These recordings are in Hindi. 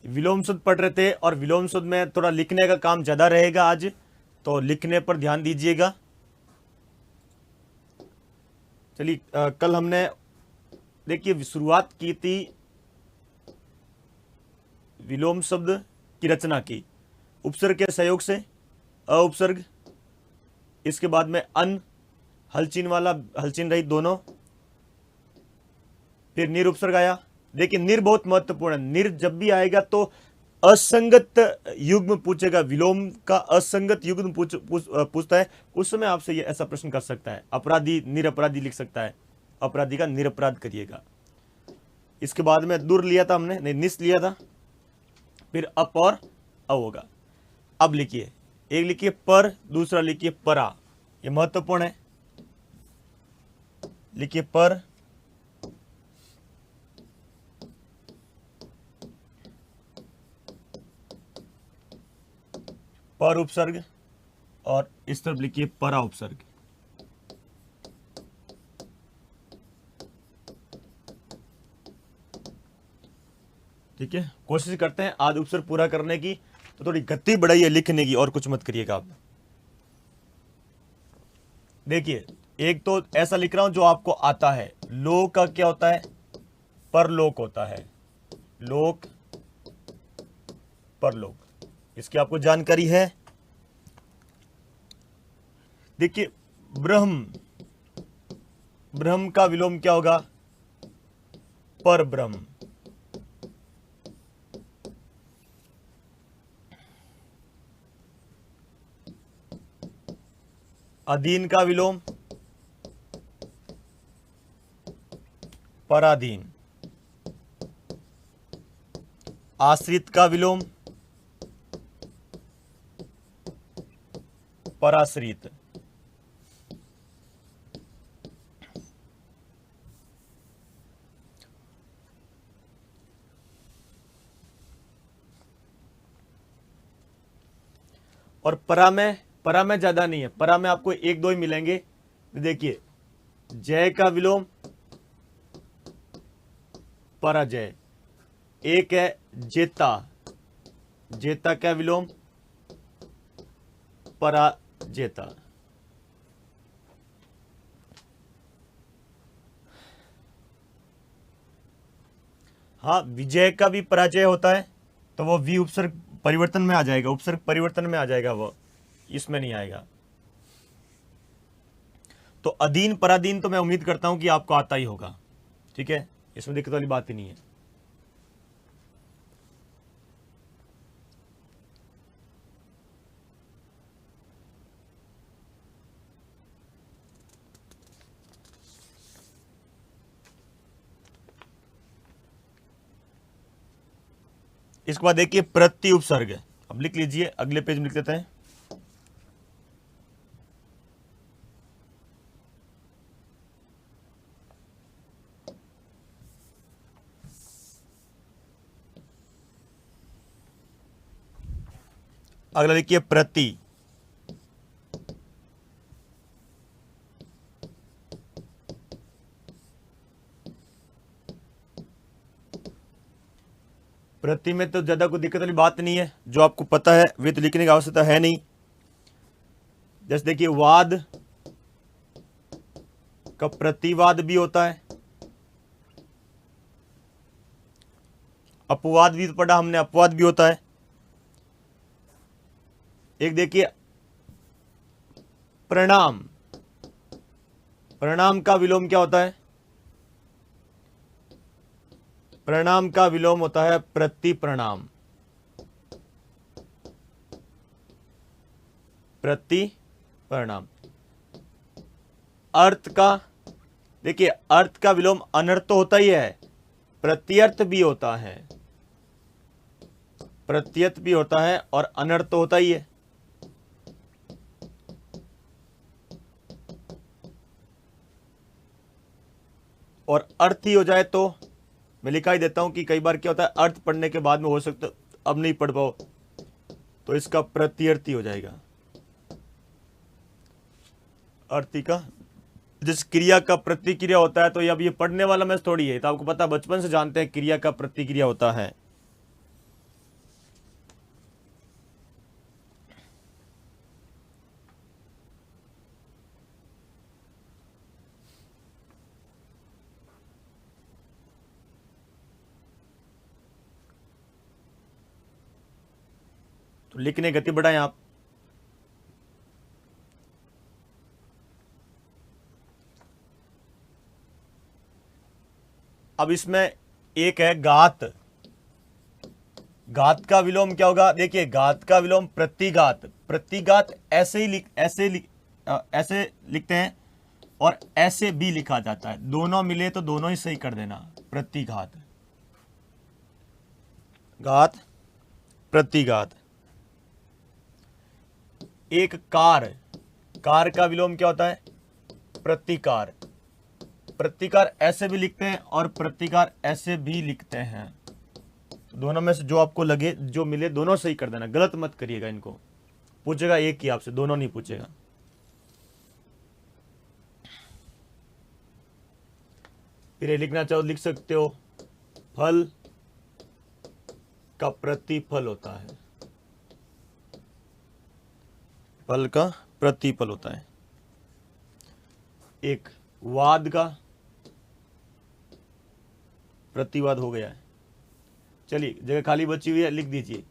विलोम शुद्ध पढ़ रहे थे और विलोम शुद्ध में थोड़ा लिखने का काम ज़्यादा रहेगा आज, तो लिखने पर ध्यान दीजिएगा। चलिए कल हमने देखिए शुरुआत की थी विलोम शब्द की रचना की, उपसर्ग के सहयोग से, अउपसर्ग, इसके बाद में अन, हलचिन वाला हलचिन रहित दोनों, फिर निर उपसर्ग आया। देखिए निर बहुत महत्वपूर्ण है, निर जब भी आएगा तो असंगत युग्म पूछेगा, विलोम का असंगत युग्म पूछता है, उस समय आपसे ये ऐसा प्रश्न कर सकता है। अपराधी निरपराधी लिख सकता है, अपराधी का निरपराध करिएगा। इसके बाद में दूर लिया था हमने, नहीं निस लिया था, फिर अप और अ होगा। अब लिखिए, एक लिखिए पर, दूसरा लिखिए परा, ये महत्वपूर्ण है। लिखिए पर, पर उपसर्ग, और इस तरफ लिखिए परा उपसर्ग। ठीक है, कोशिश करते हैं आज उपसर्ग पूरा करने की, तो थोड़ी गति बढ़ाइए लिखने की, और कुछ मत करिएगा आप। देखिए एक तो ऐसा लिख रहा हूं जो आपको आता है। लोक का क्या होता है? परलोक होता है, लोक परलोक, इसकी आपको जानकारी है। देखिए ब्रह्म, ब्रह्म का विलोम क्या होगा? पर ब्रह्म। अधीन का विलोम पराधीन। आश्रित का विलोम पराश्रित। और परा में ज्यादा नहीं है, परा में आपको एक दो ही मिलेंगे। देखिए जय का विलोम पराजय, एक है जेता, जेता का विलोम पराजेता। हाँ, विजय का भी पराजय होता है, तो वो वी उपसर्ग परिवर्तन में आ जाएगा, उपसर्ग परिवर्तन में आ जाएगा, वो इसमें नहीं आएगा। तो अधीन पराधीन तो मैं उम्मीद करता हूं कि आपको आता ही होगा। ठीक है, इसमें दिक्कत वाली बात ही नहीं है। इसके बाद देखिए प्रति उपसर्ग, अब लिख लीजिए, अगले पेज में लिख देते हैं। अगला लिखिए प्रति, प्रति में तो ज्यादा कोई दिक्कत वाली बात नहीं है, जो आपको पता है वे तो लिखने की आवश्यकता है नहीं। जैसे देखिए वाद का प्रतिवाद भी होता है, अपवाद भी पढ़ा हमने, अपवाद भी होता है। एक देखिए प्रणाम, प्रणाम का विलोम क्या होता है? प्रणाम का विलोम होता है प्रति प्रणाम, प्रति प्रणाम। अर्थ का देखिए, अर्थ का विलोम अनर्थ तो होता ही है, प्रत्यर्थ भी होता है, प्रत्यर्थ भी होता है, और अनर्थ तो होता ही है। और अर्थ ही हो जाए तो मैं लिखा ही देता हूं कि कई बार क्या होता है, अर्थ पढ़ने के बाद में हो सकता अब नहीं पढ़ पाओ, तो इसका प्रत्यर्थी हो जाएगा। अर्थी का जिस क्रिया का प्रतिक्रिया होता है, तो अब ये पढ़ने वाला मैच थोड़ी है, तो आपको पता बचपन से जानते हैं क्रिया का प्रतिक्रिया होता है। तो लिखने गति बढ़ाएं आप। अब इसमें एक है घात। घात का विलोम क्या होगा? देखिए, घात का विलोम प्रतिघात। प्रतिघात ऐसे लिखते हैं और ऐसे भी लिखा जाता है, दोनों मिले तो दोनों ही सही कर देना। प्रतिघात, घात, प्रतिघात। एक कार, कार का विलोम क्या होता है? प्रतिकार। प्रतिकार ऐसे भी लिखते हैं और प्रतिकार ऐसे भी लिखते हैं, तो दोनों में से जो आपको लगे, जो मिले दोनों सही कर देना, गलत मत करिएगा। इनको पूछेगा एक ही आपसे, दोनों नहीं पूछेगा। फिर ये लिखना चाहो लिख सकते हो, फल का प्रतिफल होता है। फल का प्रतिफल होता है। एक वाद का प्रतिवाद हो गया है। चलिए, जगह खाली बची हुई है, लिख दीजिए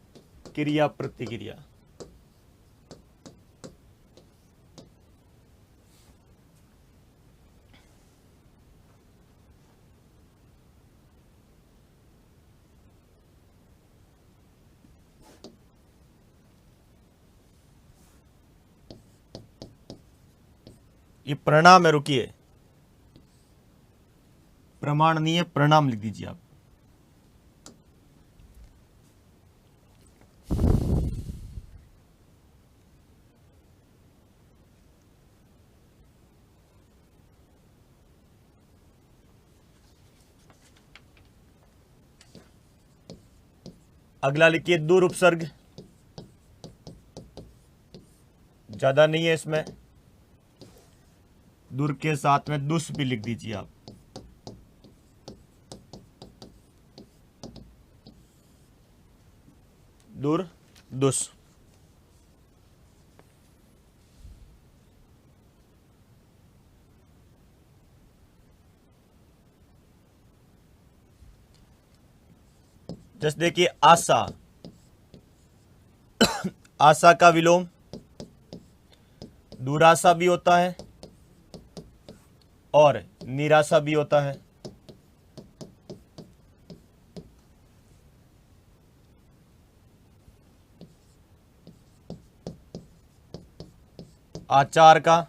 क्रिया प्रतिक्रिया। ये परिणाम है, रुकिए, प्रमाणनीय परिणाम लिख दीजिए आप। अगला लिखिए दूर उपसर्ग, ज्यादा नहीं है इसमें, दूर के साथ में दुस भी लिख दीजिए आप। दूर, दुस। जैसे देखिए आशा, आशा का विलोम दुराशा भी होता है और निराशा भी होता है। आचार का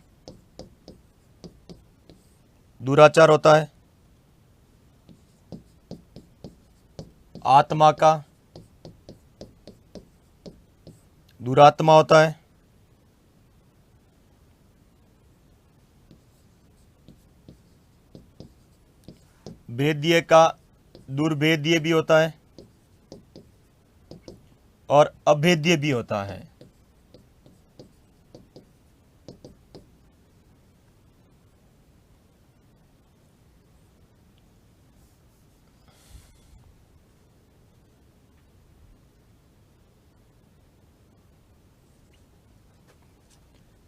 दुराचार होता है। आत्मा का दुरात्मा होता है। भेद्य का दुर्भेद्य भी होता है और अभेद्य भी होता है।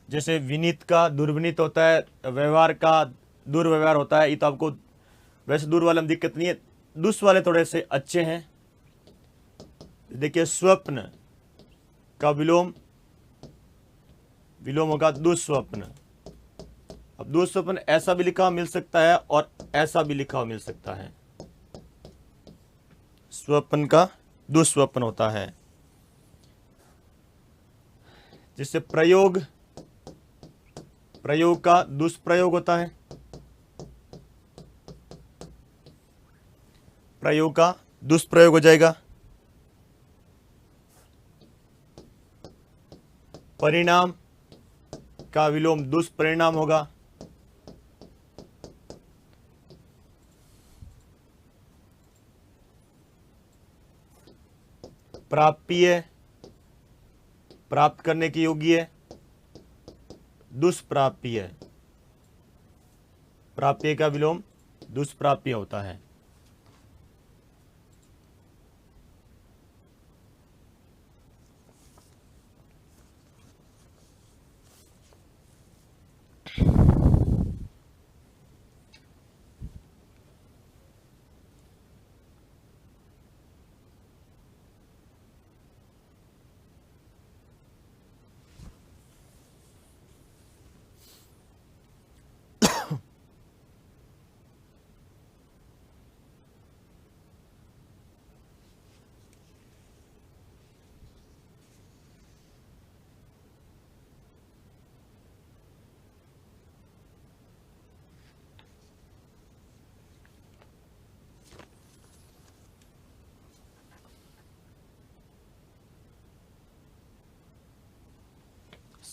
जैसे विनीत का दुर्विनीत होता है, व्यवहार का दुर्व्यवहार होता है। ये तो आपको वैसे दूर वाले में दिक्कत नहीं है, दुष् वाले थोड़े से अच्छे हैं। देखिए स्वप्न का विलोम होगा दुस्वप्न। अब दुस्वप्न ऐसा भी लिखा हुआ मिल सकता है और ऐसा भी लिखा हुआ मिल सकता है। स्वप्न का दुस्वप्न होता है। जिससे प्रयोग, प्रयोग का दुष्प्रयोग होता है। प्रयोग का दुष्प्रयोग हो जाएगा। परिणाम का विलोम दुष्परिणाम होगा। प्राप्य, प्राप्त करने की योग्य, दुष्प्राप्य। प्राप्य का विलोम दुष्प्राप्य होता है।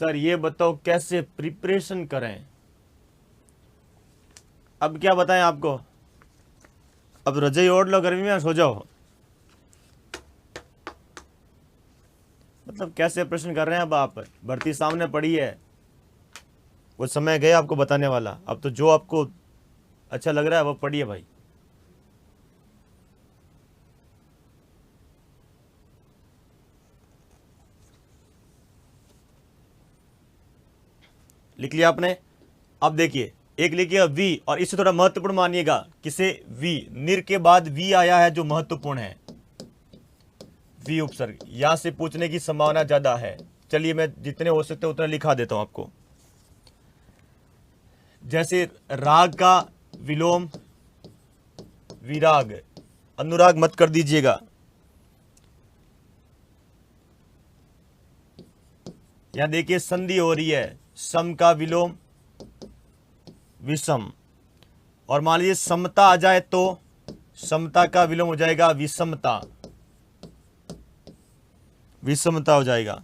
सर ये बताओ कैसे प्रिपरेशन करें। अब क्या बताएं आपको, अब रजाई ओढ़ लो गर्मी में सो जाओ। मतलब कैसे प्रश्न कर रहे हैं अब आप, भर्ती सामने पड़ी है, वो समय गया आपको बताने वाला। अब तो जो आपको अच्छा लग रहा है वो पढ़िए भाई। लिख लिया आपने। अब देखिए एक लिखिए वी, और इसे थोड़ा महत्वपूर्ण मानिएगा, किसे वी, निर के बाद वी आया है जो महत्वपूर्ण है, वी उपसर्ग, यहां से पूछने की संभावना ज्यादा है। चलिए मैं जितने हो सकते उतना लिखा देता हूं आपको। जैसे राग का विलोम विराग, अनुराग मत कर दीजिएगा। यहां देखिए संधि हो रही है, सम का विलोम विषम, और मान लीजिए समता आ जाए तो समता का विलोम हो जाएगा विषमता, विषमता हो जाएगा।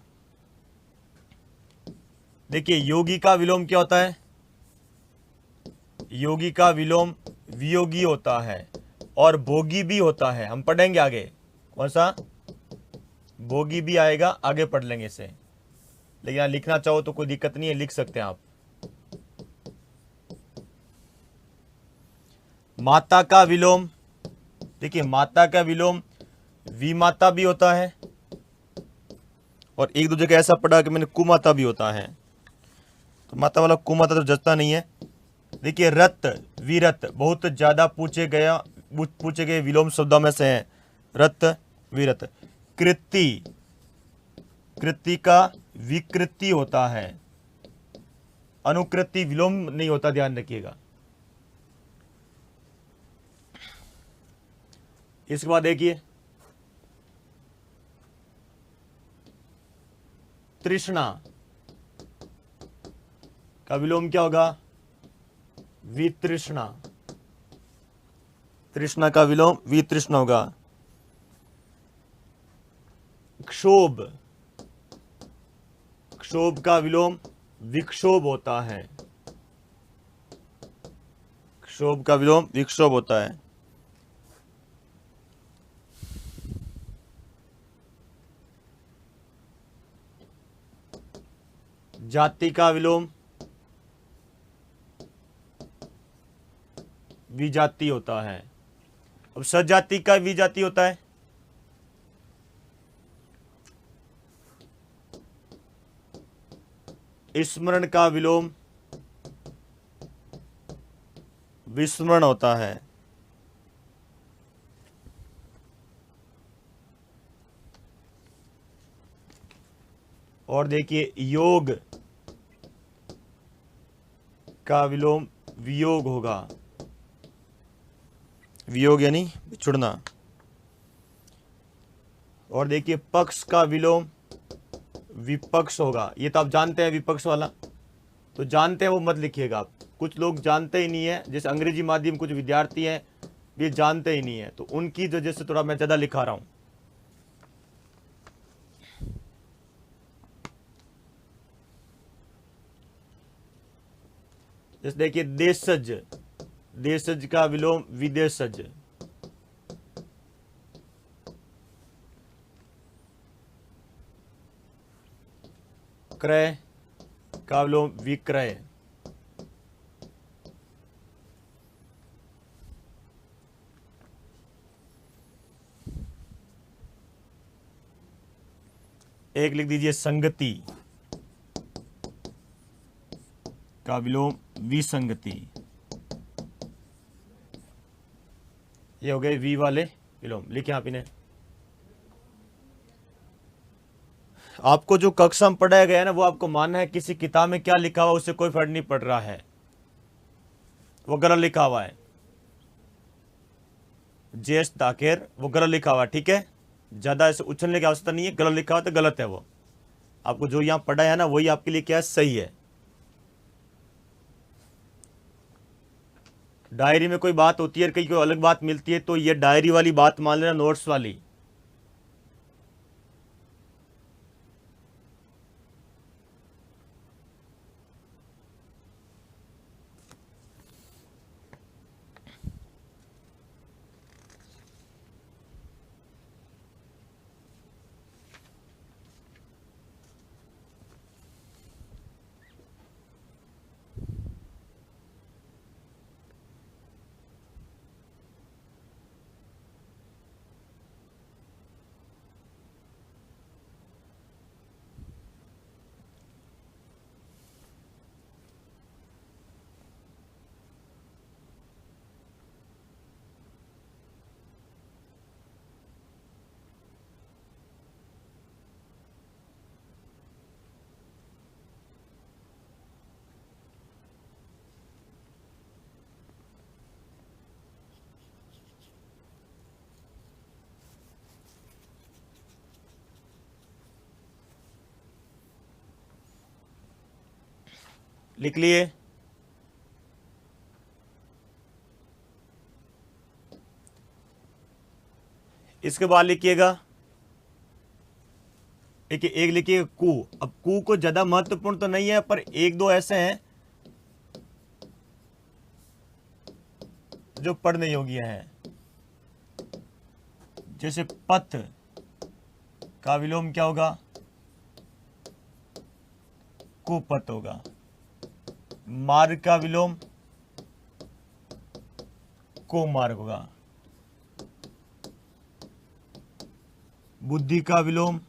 देखिए योगी का विलोम क्या होता है, योगी का विलोम वियोगी होता है, और भोगी भी होता है। हम पढ़ेंगे आगे कौन सा भोगी भी आएगा, आगे पढ़ लेंगे इसे। लेकिन यहां लिखना चाहो तो कोई दिक्कत नहीं है, लिख सकते हैं आप। माता का विलोम, देखिए माता का विलोम विमाता भी होता है, और एक दो जगह ऐसा पढ़ा कि मैंने कुमाता भी होता है, तो माता वाला कुमाता तो जचता नहीं है। देखिए रत विरत बहुत ज्यादा पूछे गए विलोम शब्दों में से है, रत विरत। कृति, कृति का विकृति होता है, अनुकृति विलोम नहीं होता, ध्यान रखिएगा। इसके बाद देखिए तृष्णा का विलोम क्या होगा, वितृष्णा, तृष्णा का विलोम वितृष्णा होगा। क्षोभ, क्षोभ का विलोम विक्षोभ होता है, क्षोभ का विलोम विक्षोभ होता है। जाति का विलोम विजाति होता है। अब सजाति का विजाति होता है, स्मरण का विलोम विस्मरण होता है। और देखिए योग का विलोम वियोग होगा, वियोग यानी बिछुड़ना। और देखिए पक्ष का विलोम विपक्ष होगा, ये तो आप जानते हैं विपक्ष वाला, तो जानते हैं वो मत लिखिएगा आप। कुछ लोग जानते ही नहीं है, जैसे अंग्रेजी माध्यम कुछ विद्यार्थी हैं ये जानते ही नहीं है, तो उनकी वजह से थोड़ा मैं ज्यादा लिखा रहा हूं। जैसे देखिए देशज, देशज का विलोम विदेशज। क्रय का विलोम विक्रय। एक लिख दीजिए संगति का विलोम विसंगति। ये हो गए वी वाले विलोम, लिखे आप इन्हें। आपको जो कक्षा में पढ़ाया गया है ना, वो आपको मानना है किसी किताब में क्या लिखा हुआ उससे कोई फर्क नहीं पड़ रहा है, वो गलत लिखा हुआ है। जेस ताकेर वो गलत लिखा हुआ है, ठीक है, ज्यादा ऐसे उछलने की आवश्यकता नहीं है। गलत लिखा हुआ तो गलत है, वो आपको जो यहां पढ़ा है ना वही आपके लिए क्या है, सही है। डायरी में कोई बात होती है, कहीं कोई अलग बात मिलती है, तो ये डायरी वाली बात मान लेना, नोट्स वाली। लिख लिए। इसके बाद लिखिएगा, एक लिखिए कु। अब कु को ज्यादा महत्वपूर्ण तो नहीं है, पर एक दो ऐसे हैं जो पढ़ने योग्य हैं। जैसे पथ का विलोम क्या होगा? कुपथ होगा। मार्ग का विलोम कुमार्ग होगा। बुद्धि का विलोम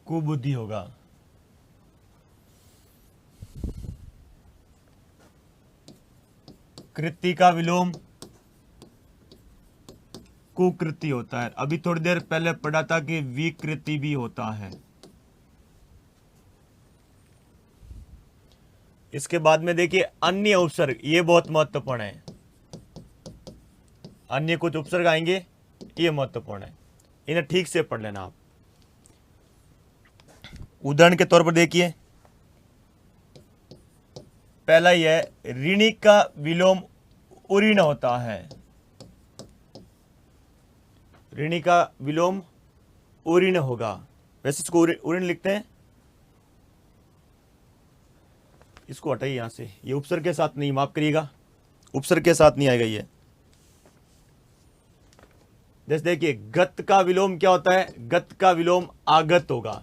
कुबुद्धि होगा। कृति का विलोम कुकृति होता है। अभी थोड़ी देर पहले पढ़ा था कि विकृति भी होता है। इसके बाद में देखिए अन्य उपसर्ग, ये बहुत महत्वपूर्ण है। अन्य कुछ उपसर्ग आएंगे, ये महत्वपूर्ण है, इन्हें ठीक से पढ़ लेना आप। उदाहरण के तौर पर देखिए, पहला ही है, ऋणी का विलोम उऋण होता है। ऋणी का विलोम उऋण होगा। वैसे इसको उऋण लिखते हैं। इसको हटाइए यहां से, ये उपसर्ग के साथ नहीं, माफ करिएगा, उपसर्ग के साथ नहीं आएगा ये। जैसे देखिए, गत का विलोम क्या होता है? गत का विलोम आगत होगा।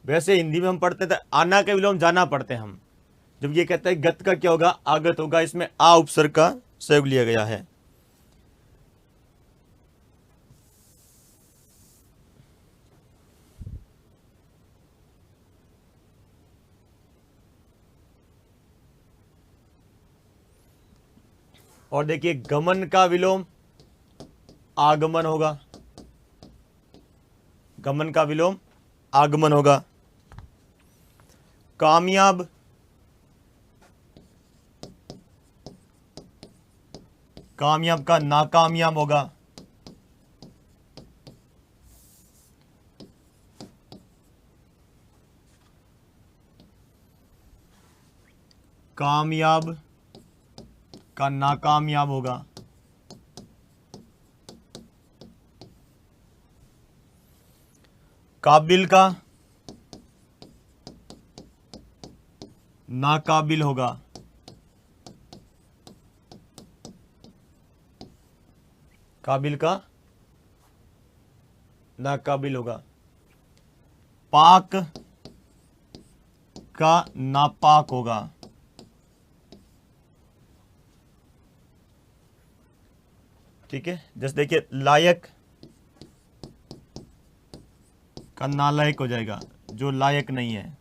वैसे हिंदी में हम पढ़ते थे आना का विलोम जाना पढ़ते हैं हम। जब ये कहता है गत का क्या होगा? आगत होगा। इसमें आ उपसर्ग का सहयोग लिया गया है। और देखिए, गमन का विलोम आगमन होगा। गमन का विलोम आगमन होगा। कामयाब कामयाब का नाकामयाब होगा। कामयाब का नाकामयाब होगा। काबिल का नाकाबिल होगा। काबिल का नाकाबिल होगा। पाक का नापाक होगा। ठीक है। जैसे देखिए, लायक का नालायक हो जाएगा, जो लायक नहीं है।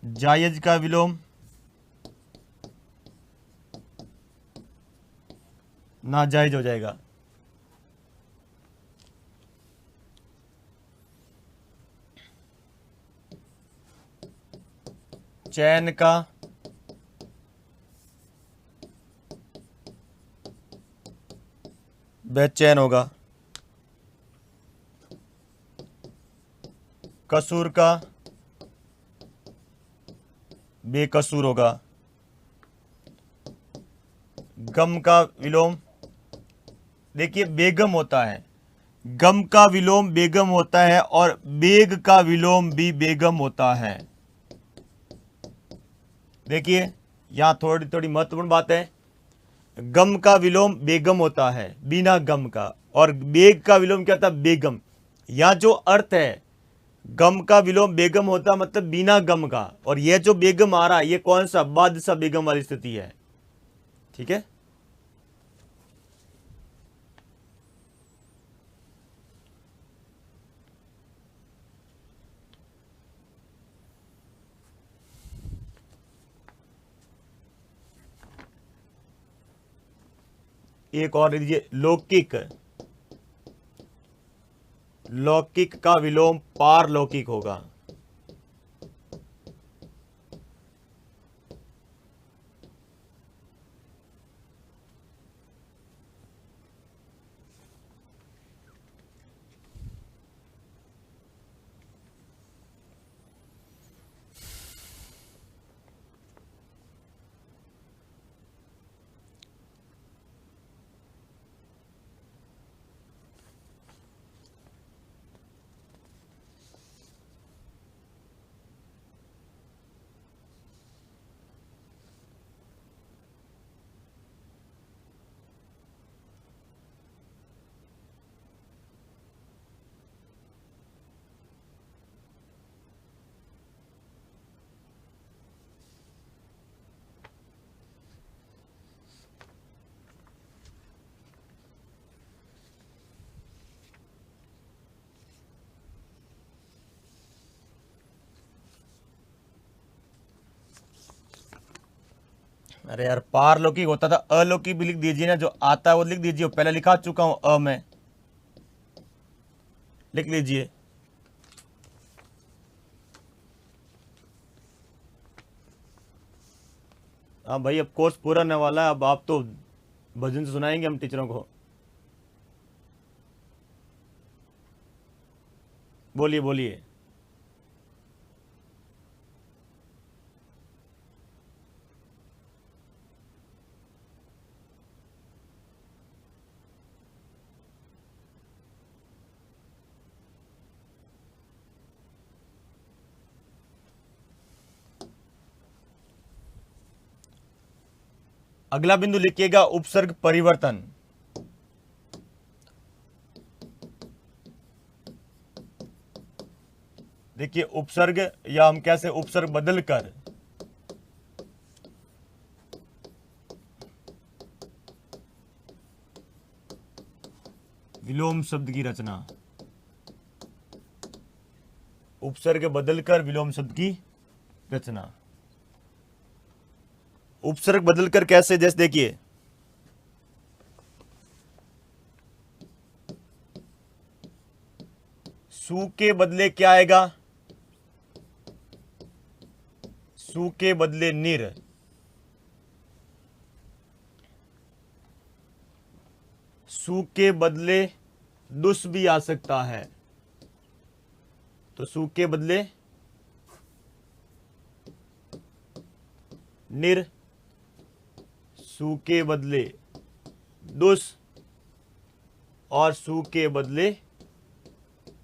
जायज का विलोम नाजायज हो जाएगा। चैन का बेचैन होगा। कसूर का बेकसूर होगा। गम का विलोम देखिए बेगम होता है। गम का विलोम बेगम होता है और बेग का विलोम भी बेगम होता है। देखिए, यहां थोड़ी थोड़ी महत्वपूर्ण बात है। गम का विलोम बेगम होता है बिना गम का, और बेग का विलोम क्या होता है? बेगम। यहां जो अर्थ है, गम का विलोम बेगम होता मतलब बिना गम का, और यह जो बेगम आ रहा है ये कौन सा? बादशाह बेगम वाली स्थिति है। ठीक है। एक और लीजिए, लौकिक। लौकिक का विलोम पारलौकिक होगा। अरे यार, पारलौकिक होता था, अलौकिक भी लिख दीजिए ना, जो आता है वो लिख दीजिए, पहले लिखा चुका हूं अ में, लिख लीजिए। हाँ भाई, अब कोर्स पूरा होने वाला है, अब आप तो भजन सुनाएंगे हम टीचरों को। बोलिए बोलिए। अगला बिंदु लिखिएगा उपसर्ग परिवर्तन। देखिए उपसर्ग, या हम कैसे उपसर्ग बदल कर विलोम शब्द की रचना, उपसर्ग बदलकर विलोम शब्द की रचना। उपसर्ग बदलकर कैसे, जैसे देखिए सु के बदले क्या आएगा, सु के बदले निर, सु के बदले दुस भी आ सकता है, तो सु के बदले निर, सु के बदले दुस, और सु के बदले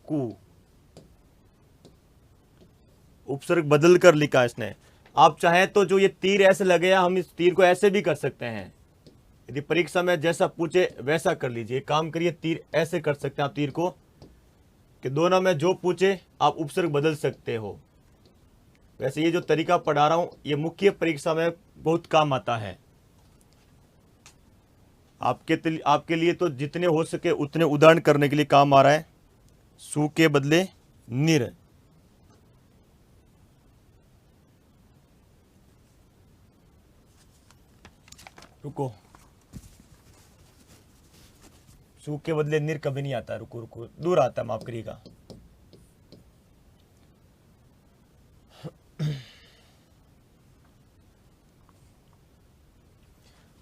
कु। उपसर्ग बदल कर लिखा इसने। आप चाहें तो जो ये तीर ऐसे लगे हैं, हम इस तीर को ऐसे भी कर सकते हैं। यदि परीक्षा में जैसा पूछे वैसा कर लीजिए। काम करिए, तीर ऐसे कर सकते हैं आप तीर को, कि दोनों में जो पूछे आप उपसर्ग बदल सकते हो। वैसे ये जो तरीका पढ़ा रहा हूं, ये मुख्य परीक्षा में बहुत काम आता है। आपके लिए तो जितने हो सके उतने उदाहरण करने के लिए काम आ रहा है। सु के बदले निर, रुको, सु के बदले निर कभी नहीं आता, रुको रुको, दूर आता है, माफ करिएगा।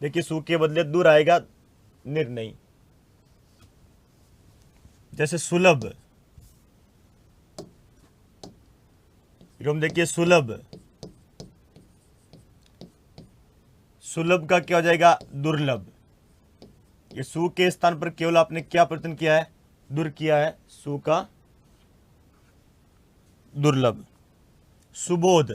देखिए सु के बदले दूर आएगा, निर नहीं। जैसे सुलभ, हम देखिए सुलभ, सुलभ का क्या हो जाएगा, दुर्लभ। ये सु के स्थान पर केवल आपने क्या परिवर्तन किया है, दुर किया है, सु का दुर्लभ। सुबोध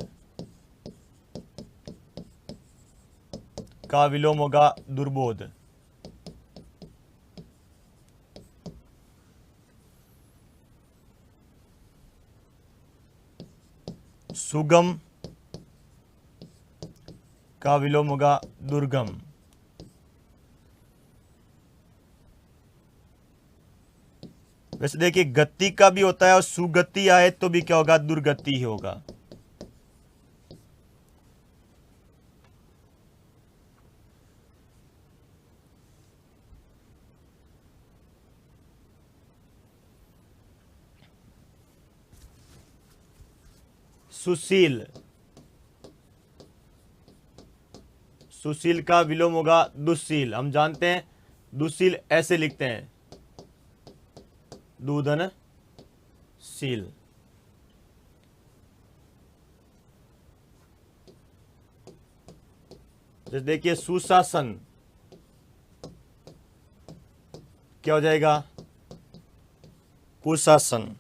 का विलोम होगा दुर्बोध। सुगम का विलोम होगा दुर्गम। वैसे देखिए गति का भी होता है, और सुगति आए तो भी क्या होगा, दुर्गति ही होगा। सुशील, सुशील का विलोम होगा दुशील। हम जानते हैं दुशील ऐसे लिखते हैं, दूधन शील। जैसे देखिए सुशासन क्या हो जाएगा, कुशासन।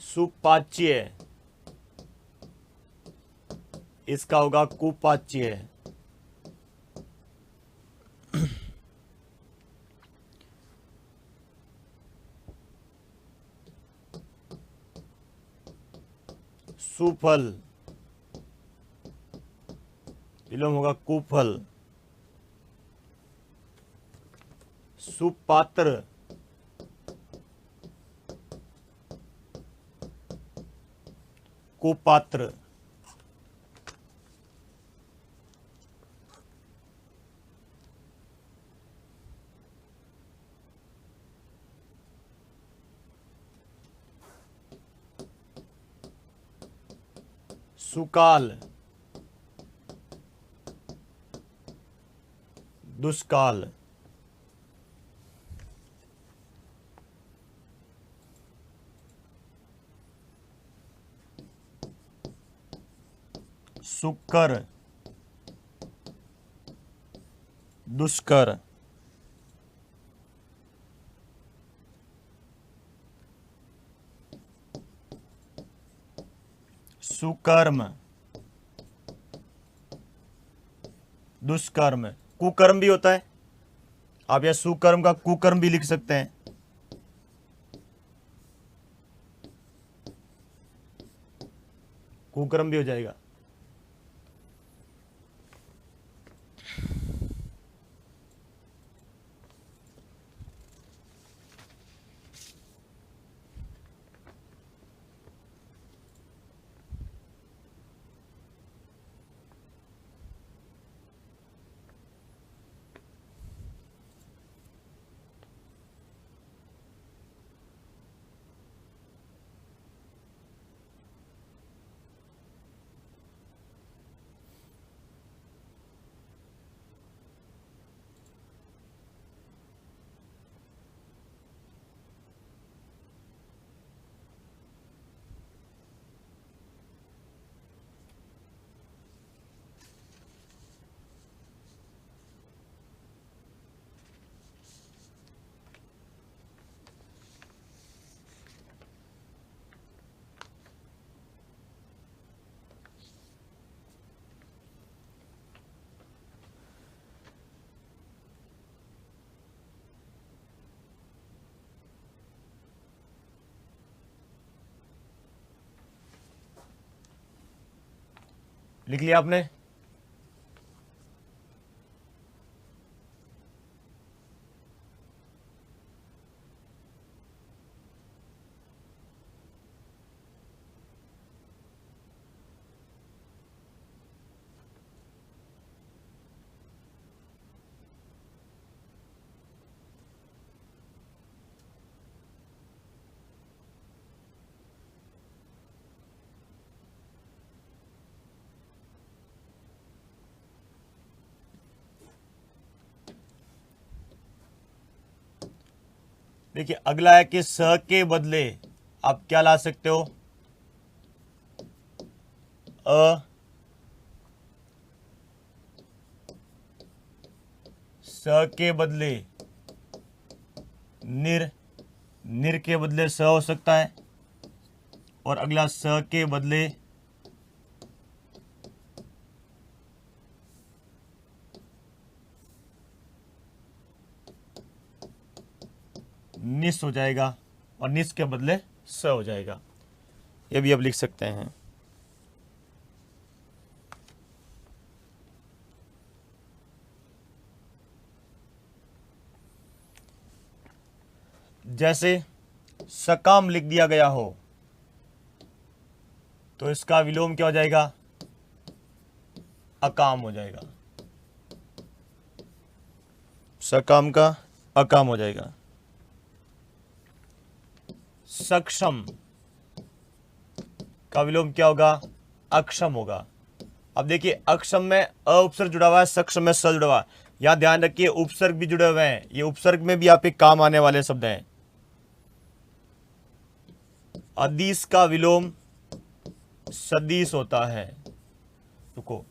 सुपाच्य, इसका होगा कुपाच्य। सुफल, विलोम होगा कुफल। सुपात्र, कुपात्र, सुकाल, दुष्काल, सुकर, दुष्कर, सुकर्म, दुष्कर्म। कुकर्म भी होता है, आप यह सुकर्म का कुकर्म भी लिख सकते हैं। कुकर्म भी हो जाएगा। लिख लिया आपने? देखिए अगला है कि स के बदले आप क्या ला सकते हो? अ, स के बदले निर, निर के बदले स हो सकता है, और अगला स के बदले निस हो जाएगा, और निस के बदले स हो जाएगा। ये भी आप लिख सकते हैं। जैसे सकाम लिख दिया गया हो तो इसका विलोम क्या हो जाएगा? अकाम हो जाएगा। सकाम का अकाम हो जाएगा। सक्षम का विलोम क्या होगा? अक्षम होगा। अब देखिए अक्षम में अ उपसर्ग जुड़ा हुआ है, सक्षम में स जुड़ा हुआ है। यहां ध्यान रखिए उपसर्ग भी जुड़े हुए हैं, ये उपसर्ग में भी आप एक काम आने वाले शब्द हैं। अदीस का विलोम सदीस होता है। रुको,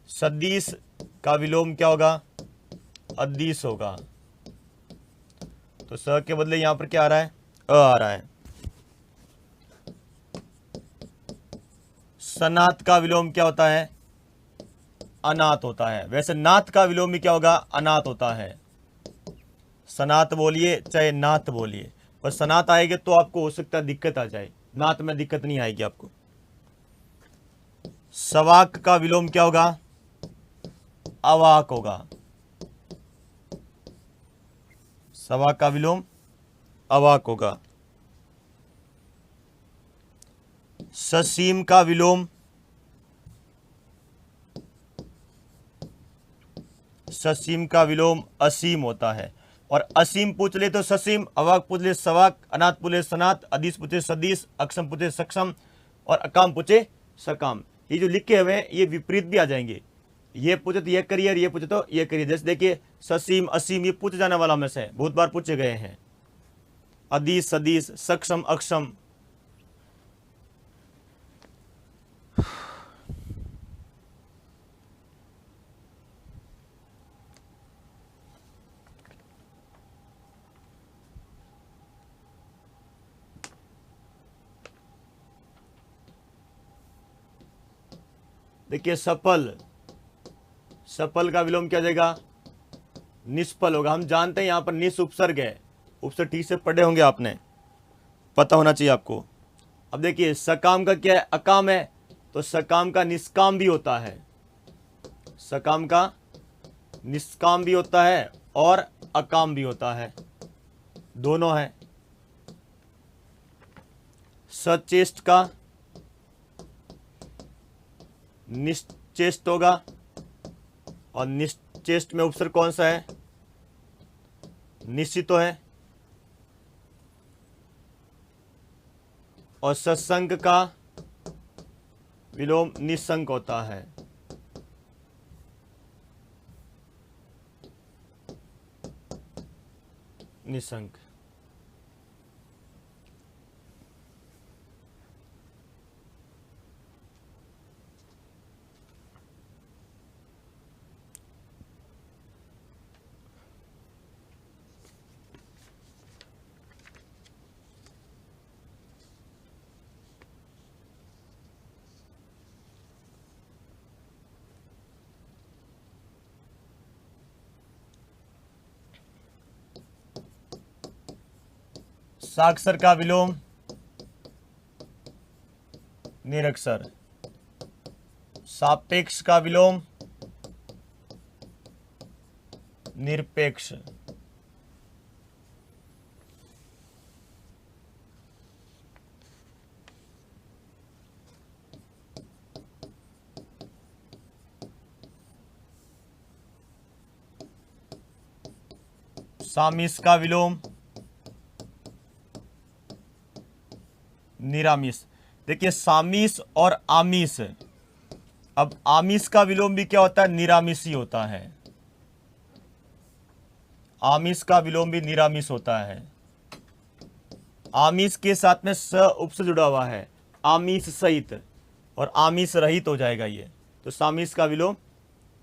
सदीस का विलोम क्या होगा? अदीस होगा। तो स के बदले यहां पर क्या आ रहा है? अ आ रहा है। सनात का विलोम क्या होता है? अनाथ होता है। वैसे नाथ का विलोम भी क्या होगा? अनाथ होता है। सनात बोलिए चाहे नाथ बोलिए, पर सनात आएगा तो आपको हो सकता है दिक्कत आ जाए, नाथ में दिक्कत नहीं आएगी आपको। सवाक का विलोम क्या होगा? अवाक होगा। सवाक का विलोम अवाक होगा। ससीम का विलोम असीम होता है। और असीम पूछ ले तो ससीम, अवाक पूछ ले सवाक, अनाथ पूछे सनात, अदिश पूछे सदीश, अक्षम पूछे सक्षम और अकाम पूछे सकाम। ये जो लिखे हुए हैं ये विपरीत भी आ जाएंगे। ये पूछे तो ये करिए और ये पूछे तो ये करिए। जैसे देखिए ससीम असीम ये पूछे जाने वाला में से है, बहुत बार पूछे गए हैं। अदिश सदीश, सक्षम अक्षम। देखिए सफल का विलोम क्या जाएगा? निष्फल होगा। हम जानते हैं यहां पर निस उपसर्ग है। उपसर्ग ठीक से पढ़े होंगे आपने, पता होना चाहिए आपको। अब देखिए सकाम का क्या है? अकाम है, तो सकाम का निष्काम भी होता है। सकाम का निष्काम भी होता है और अकाम भी होता है, दोनों है। सचेष्ट का निश्चेष्ट होगा और निश्चेष्ट में उपसर्ग कौन सा है? निश्चित तो है। और सत्संग का विलोम निसंक होता है। निसंक। साक्षर का विलोम निरक्षर। सापेक्ष का विलोम निरपेक्ष। सामिस का विलोम निरामिस। देखिए सामिस और आमिस, अब आमिस का विलोम भी क्या होता है? निरामिस ही होता है। आमिस का विलोम भी निरामिस होता है। आमिस के साथ में स उपस जुड़ा हुआ है, आमिस सहित, और आमिस रहित हो जाएगा ये, तो सामिस का विलोम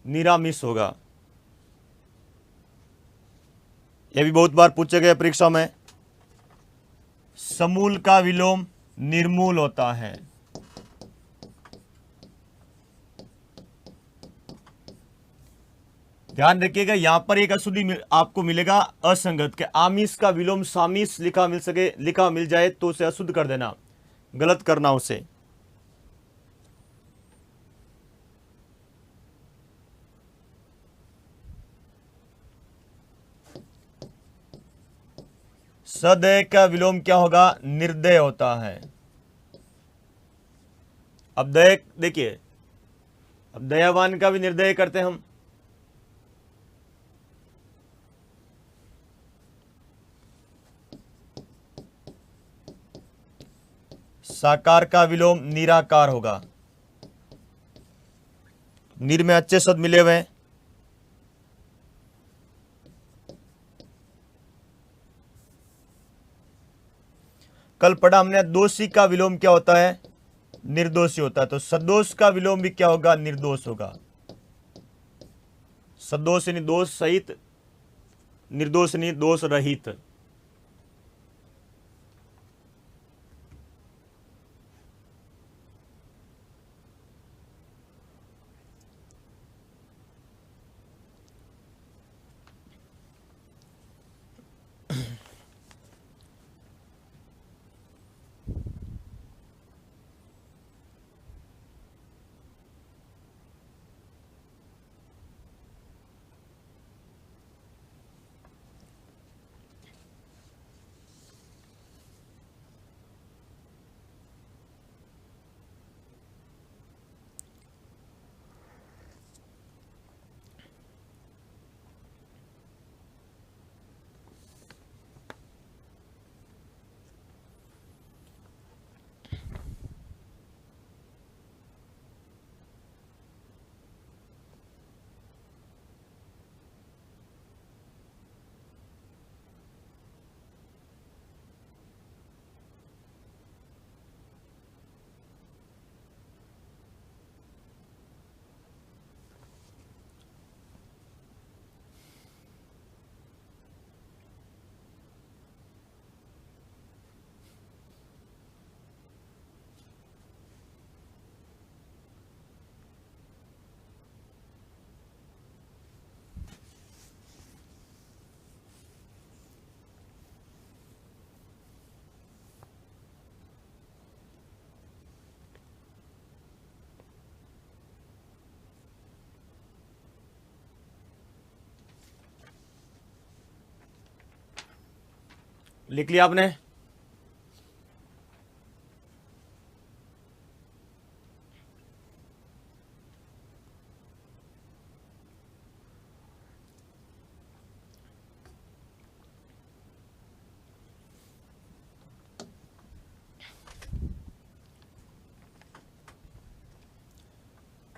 निरामिस होगा। यह भी बहुत बार पूछे गए परीक्षा में। समूल का विलोम निर्मूल होता है। ध्यान रखिएगा यहां पर एक अशुद्धि आपको मिलेगा असंगत के। आमिस का विलोम सामिस लिखा मिल जाए तो उसे अशुद्ध कर देना, गलत करना उसे। सदय का विलोम क्या होगा? निर्दय होता है। अब दय देखिए, अब दयावान का भी निर्दय करते हैं हम। साकार का विलोम निराकार होगा। निर में अच्छे शब्द मिले हुए हैं। कल पढ़ा हमने दोषी का विलोम क्या होता है? निर्दोषी होता है। तो सदोष का विलोम भी क्या होगा? निर्दोष होगा। सदोष यानी दोष सहित, निर्दोष यानी दोष रहित। लिख लिया आपने?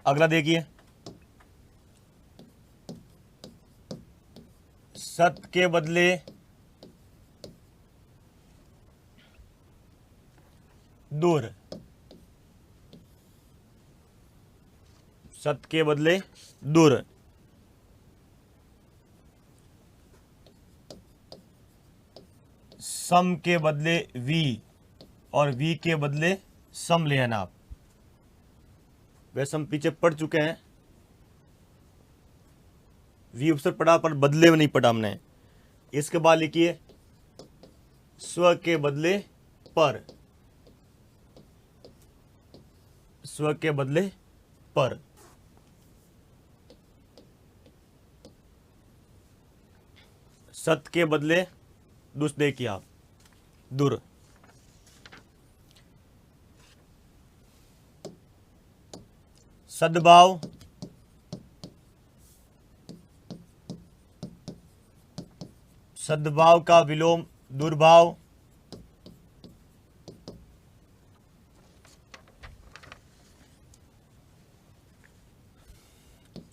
अगला देखिए, सत्य के बदले दूर, सत्य के बदले दूर। सम के बदले वी और वी के बदले सम ले आना आप। वैसे हम पीछे पढ़ चुके हैं, वी उपसर्ग पढ़ा पर बदले में नहीं पढ़ा हमने। इसके बाद लिखिए स्व के बदले पर, स्व के बदले पर। सत्य के बदले दुष् देखिए आप, दुर। सद्भाव, सद्भाव का विलोम दुर्भाव।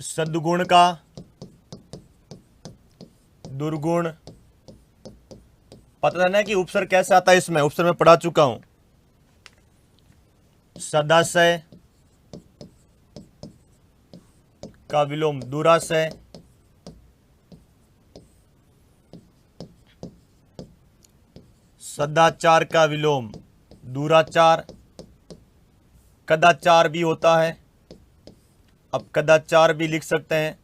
सद्गुण का दुर्गुण। पता है कि उपसर्ग कैसे आता है इसमें, उपसर्ग में पढ़ा चुका हूं। सदाशय का विलोम दुराशय। सदाचार का विलोम दुराचार। कदाचार भी होता है, अब कदाचार भी लिख सकते हैं।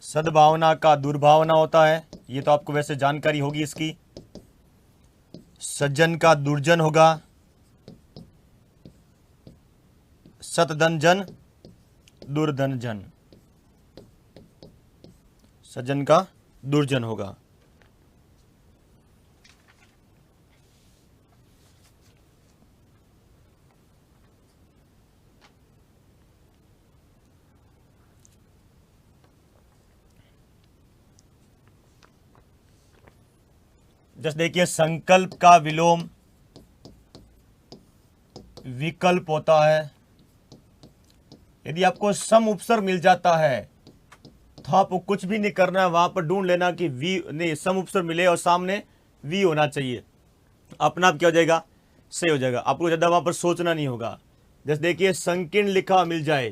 सद्भावना का दुर्भावना होता है, ये तो आपको वैसे जानकारी होगी इसकी। सज्जन का दुर्जन होगा। सतधन जन दुर्धन जन, सज्जन का दुर्जन होगा। जैसे देखिए संकल्प का विलोम विकल्प होता है। यदि आपको सम उपसर्ग मिल जाता है तो आपको कुछ भी नहीं करना है, वहां पर ढूंढ लेना कि वी नहीं, सम उपसर्ग मिले और सामने वी होना चाहिए, अपना आप क्या हो जाएगा, सही हो जाएगा। आपको ज्यादा वहां पर सोचना नहीं होगा। जैसे देखिए संकीर्ण लिखा मिल जाए,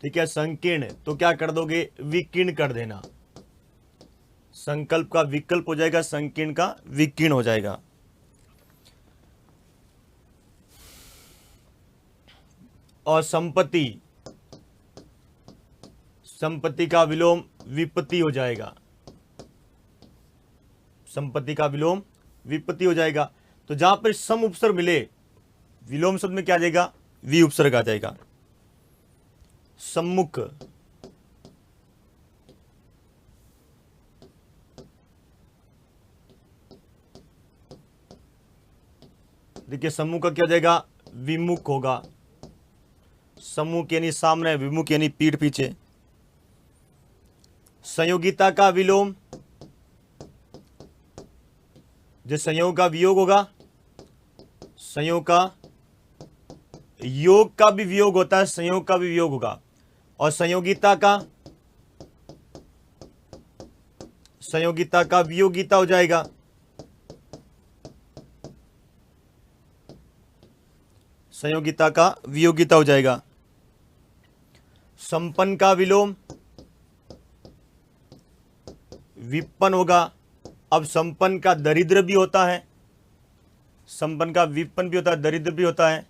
ठीक है, संकीर्ण, तो क्या कर दोगे, विकीर्ण कर देना। संकल्प का विकल्प हो जाएगा, संकीर्ण का विकीर्ण हो जाएगा। और संपत्ति, संपत्ति का विलोम विपत्ति हो जाएगा। संपत्ति का विलोम विपत्ति हो जाएगा। तो जहां पर सम उपसर्ग मिले, विलोम शब्द में क्या आ जाएगा, वि उपसर्ग आ जाएगा। सम्मुख, देखिए सम्मुख का क्या हो जाएगा, विमुख होगा। सम्मुख यानी सामने, विमुख यानी पीठ पीछे। संयोगिता का विलोम, जो संयोग का वियोग होगा, संयोग का, योग का भी वियोग होता है, संयोग का भी वियोग होगा। और संयोगिता का, संयोगिता का वियोगिता हो जाएगा। संयोगिता का वियोगिता हो जाएगा। संपन्न का विलोम विपन्न होगा। अब संपन्न का दरिद्र भी होता है, संपन्न का विपन्न भी होता है, दरिद्र भी होता है।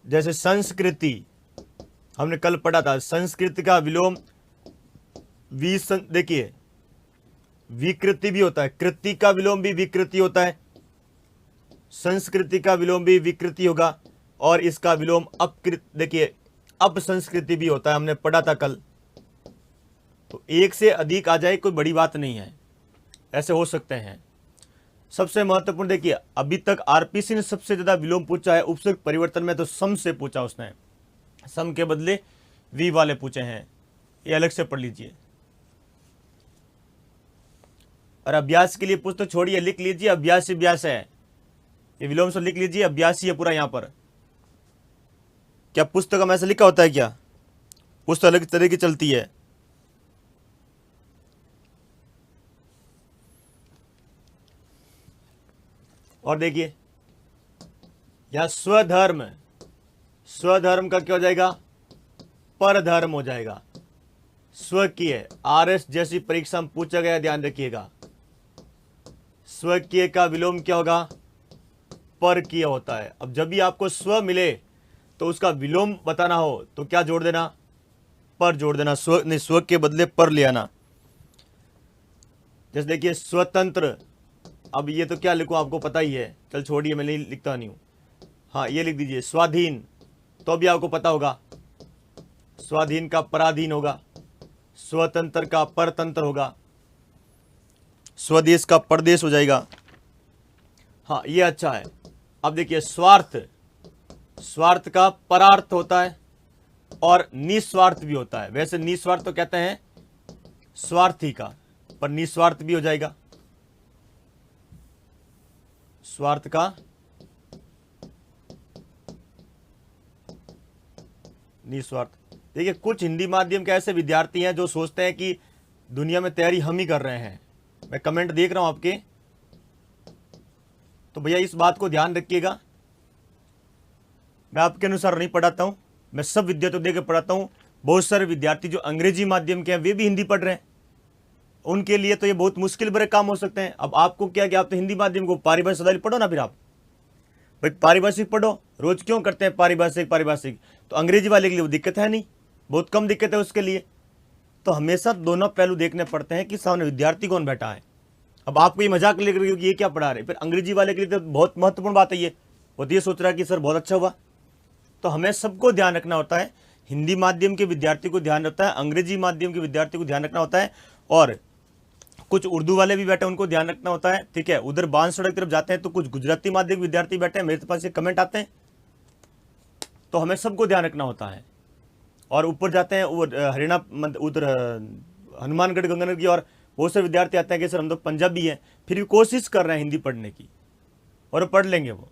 जैसे संस्कृति, हमने कल पढ़ा था संस्कृति का विलोम देखिए विकृति भी होता है, कृति का विलोम भी विकृति होता है, संस्कृति का विलोम भी विकृति होगा, और इसका विलोम देखिए अपसंस्कृति भी होता है, हमने पढ़ा था कल। तो एक से अधिक आ जाए कोई बड़ी बात नहीं है, ऐसे हो सकते हैं। सबसे महत्वपूर्ण देखिए अभी तक आरपीसी ने सबसे ज्यादा विलोम पूछा है उपसर्ग परिवर्तन में, तो सम से पूछा उसने, सम के बदले वी वाले पूछे हैं, ये अलग से पढ़ लीजिए। और अभ्यास के लिए पुस्तक छोड़िए, लिख लीजिए अभ्यास ही अभ्यास है, ये विलोम से लिख लीजिए अभ्यास ही है पूरा। यहां पर क्या पुस्तक में ऐसा लिखा होता है क्या? पुस्तक अलग तरह की चलती है। और देखिए यहां स्वधर्म, स्वधर्म का क्या हो जाएगा? परधर्म हो जाएगा। स्वकीय आरएस जैसी परीक्षा में पूछा गया, ध्यान रखिएगा। स्वकीय का विलोम क्या होगा? परकीय होता है। अब जब भी आपको स्व मिले तो उसका विलोम बताना हो तो क्या जोड़ देना? पर जोड़ देना। स्व नहीं, स्व के बदले पर ले आना। जैसे देखिए स्वतंत्र, अब ये तो क्या लिखूं आपको पता ही है, चल छोड़िए मैं नहीं लिखता नहीं हूं। हाँ ये लिख दीजिए स्वाधीन, तो भी आपको पता होगा स्वाधीन का पराधीन होगा, स्वतंत्र का परतंत्र होगा, स्वदेश का परदेश हो जाएगा। हाँ ये अच्छा है। अब देखिए स्वार्थ, स्वार्थ का परार्थ होता है और निस्वार्थ भी होता है। वैसे निस्वार्थ तो कहते हैं स्वार्थी का, पर निस्वार्थ भी हो जाएगा। स्वार्थ का निस्वार्थ। देखिए कुछ हिंदी माध्यम के ऐसे विद्यार्थी हैं जो सोचते हैं कि दुनिया में तैयारी हम ही कर रहे हैं। मैं कमेंट देख रहा हूं आपके, तो भैया इस बात को ध्यान रखिएगा, मैं आपके अनुसार नहीं पढ़ाता हूं, मैं सब विद्यार्थियों देकर पढ़ाता हूं। बहुत सारे विद्यार्थी जो अंग्रेजी माध्यम के हैं वे भी हिंदी पढ़ रहे हैं, उनके लिए तो ये बहुत मुश्किल भरे काम हो सकते हैं। अब आपको क्या कि आप तो हिंदी माध्यम को पारिभाषिक सदा पढ़ो ना, फिर आप भाई पारिभाषिक पढ़ो, रोज क्यों करते हैं पारिभाषिक, तो अंग्रेजी वाले के लिए वो दिक्कत है नहीं, बहुत कम दिक्कत है उसके लिए। तो हमेशा दोनों पहलू देखने पड़ते हैं कि सामने विद्यार्थी कौन बैठा है। अब आपको ये मजाक लेकर ये क्या पढ़ा रहे, फिर अंग्रेजी वाले के लिए तो बहुत महत्वपूर्ण बात है ये, वो तो ये सोच रहा है कि सर बहुत अच्छा हुआ। तो हमें सबको ध्यान रखना होता है, हिंदी माध्यम के विद्यार्थी को ध्यान रखता है, अंग्रेजी माध्यम के विद्यार्थी को ध्यान रखना होता है, और कुछ उर्दू वाले भी बैठे उनको ध्यान रखना होता है। ठीक है, उधर बांस सड़क तरफ जाते हैं तो कुछ गुजराती माध्यम विद्यार्थी बैठे हैं, मेरे पास ये कमेंट आते हैं, तो हमें सबको ध्यान रखना होता है। और ऊपर जाते हैं वो हरियाणा उधर हनुमानगढ़ गंगानगर की, और बहुत से विद्यार्थी आते हैं कि सर हम तो पंजाबी हैं, फिर भी कोशिश कर रहे हैं हिंदी पढ़ने की, और पढ़ लेंगे वो।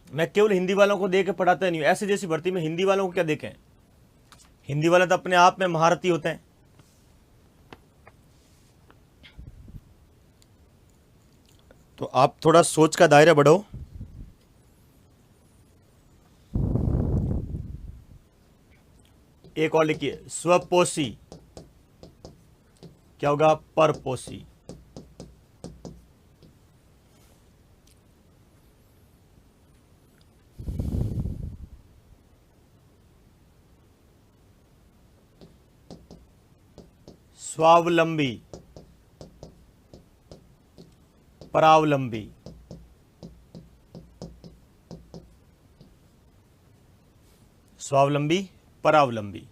मैं केवल हिंदी वालों को देख के पढ़ाता नहीं हूं, ऐसे जैसी भर्ती में हिंदी वालों को क्या देखें, हिंदी वाले तो अपने आप में महारथी होते हैं। तो आप थोड़ा सोच का दायरा बढ़ाओ। एक और लिखिए स्वपोषी, क्या होगा? परपोषी। स्वावलंबी, परावलंबी, स्वावलंबी, परावलंबी।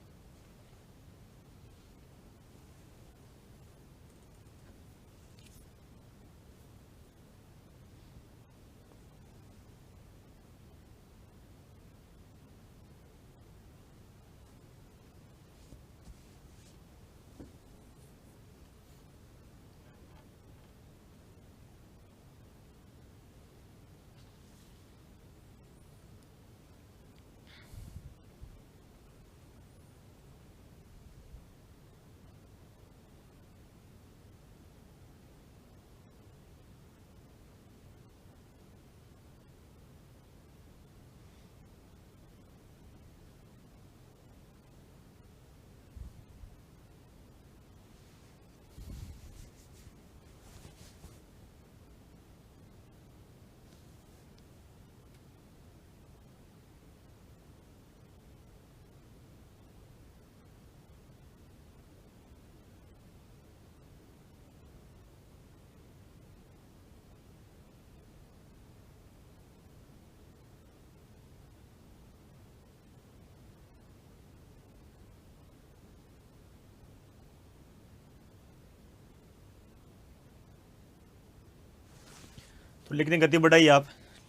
तो लिखने की गति बढ़ाइए आप।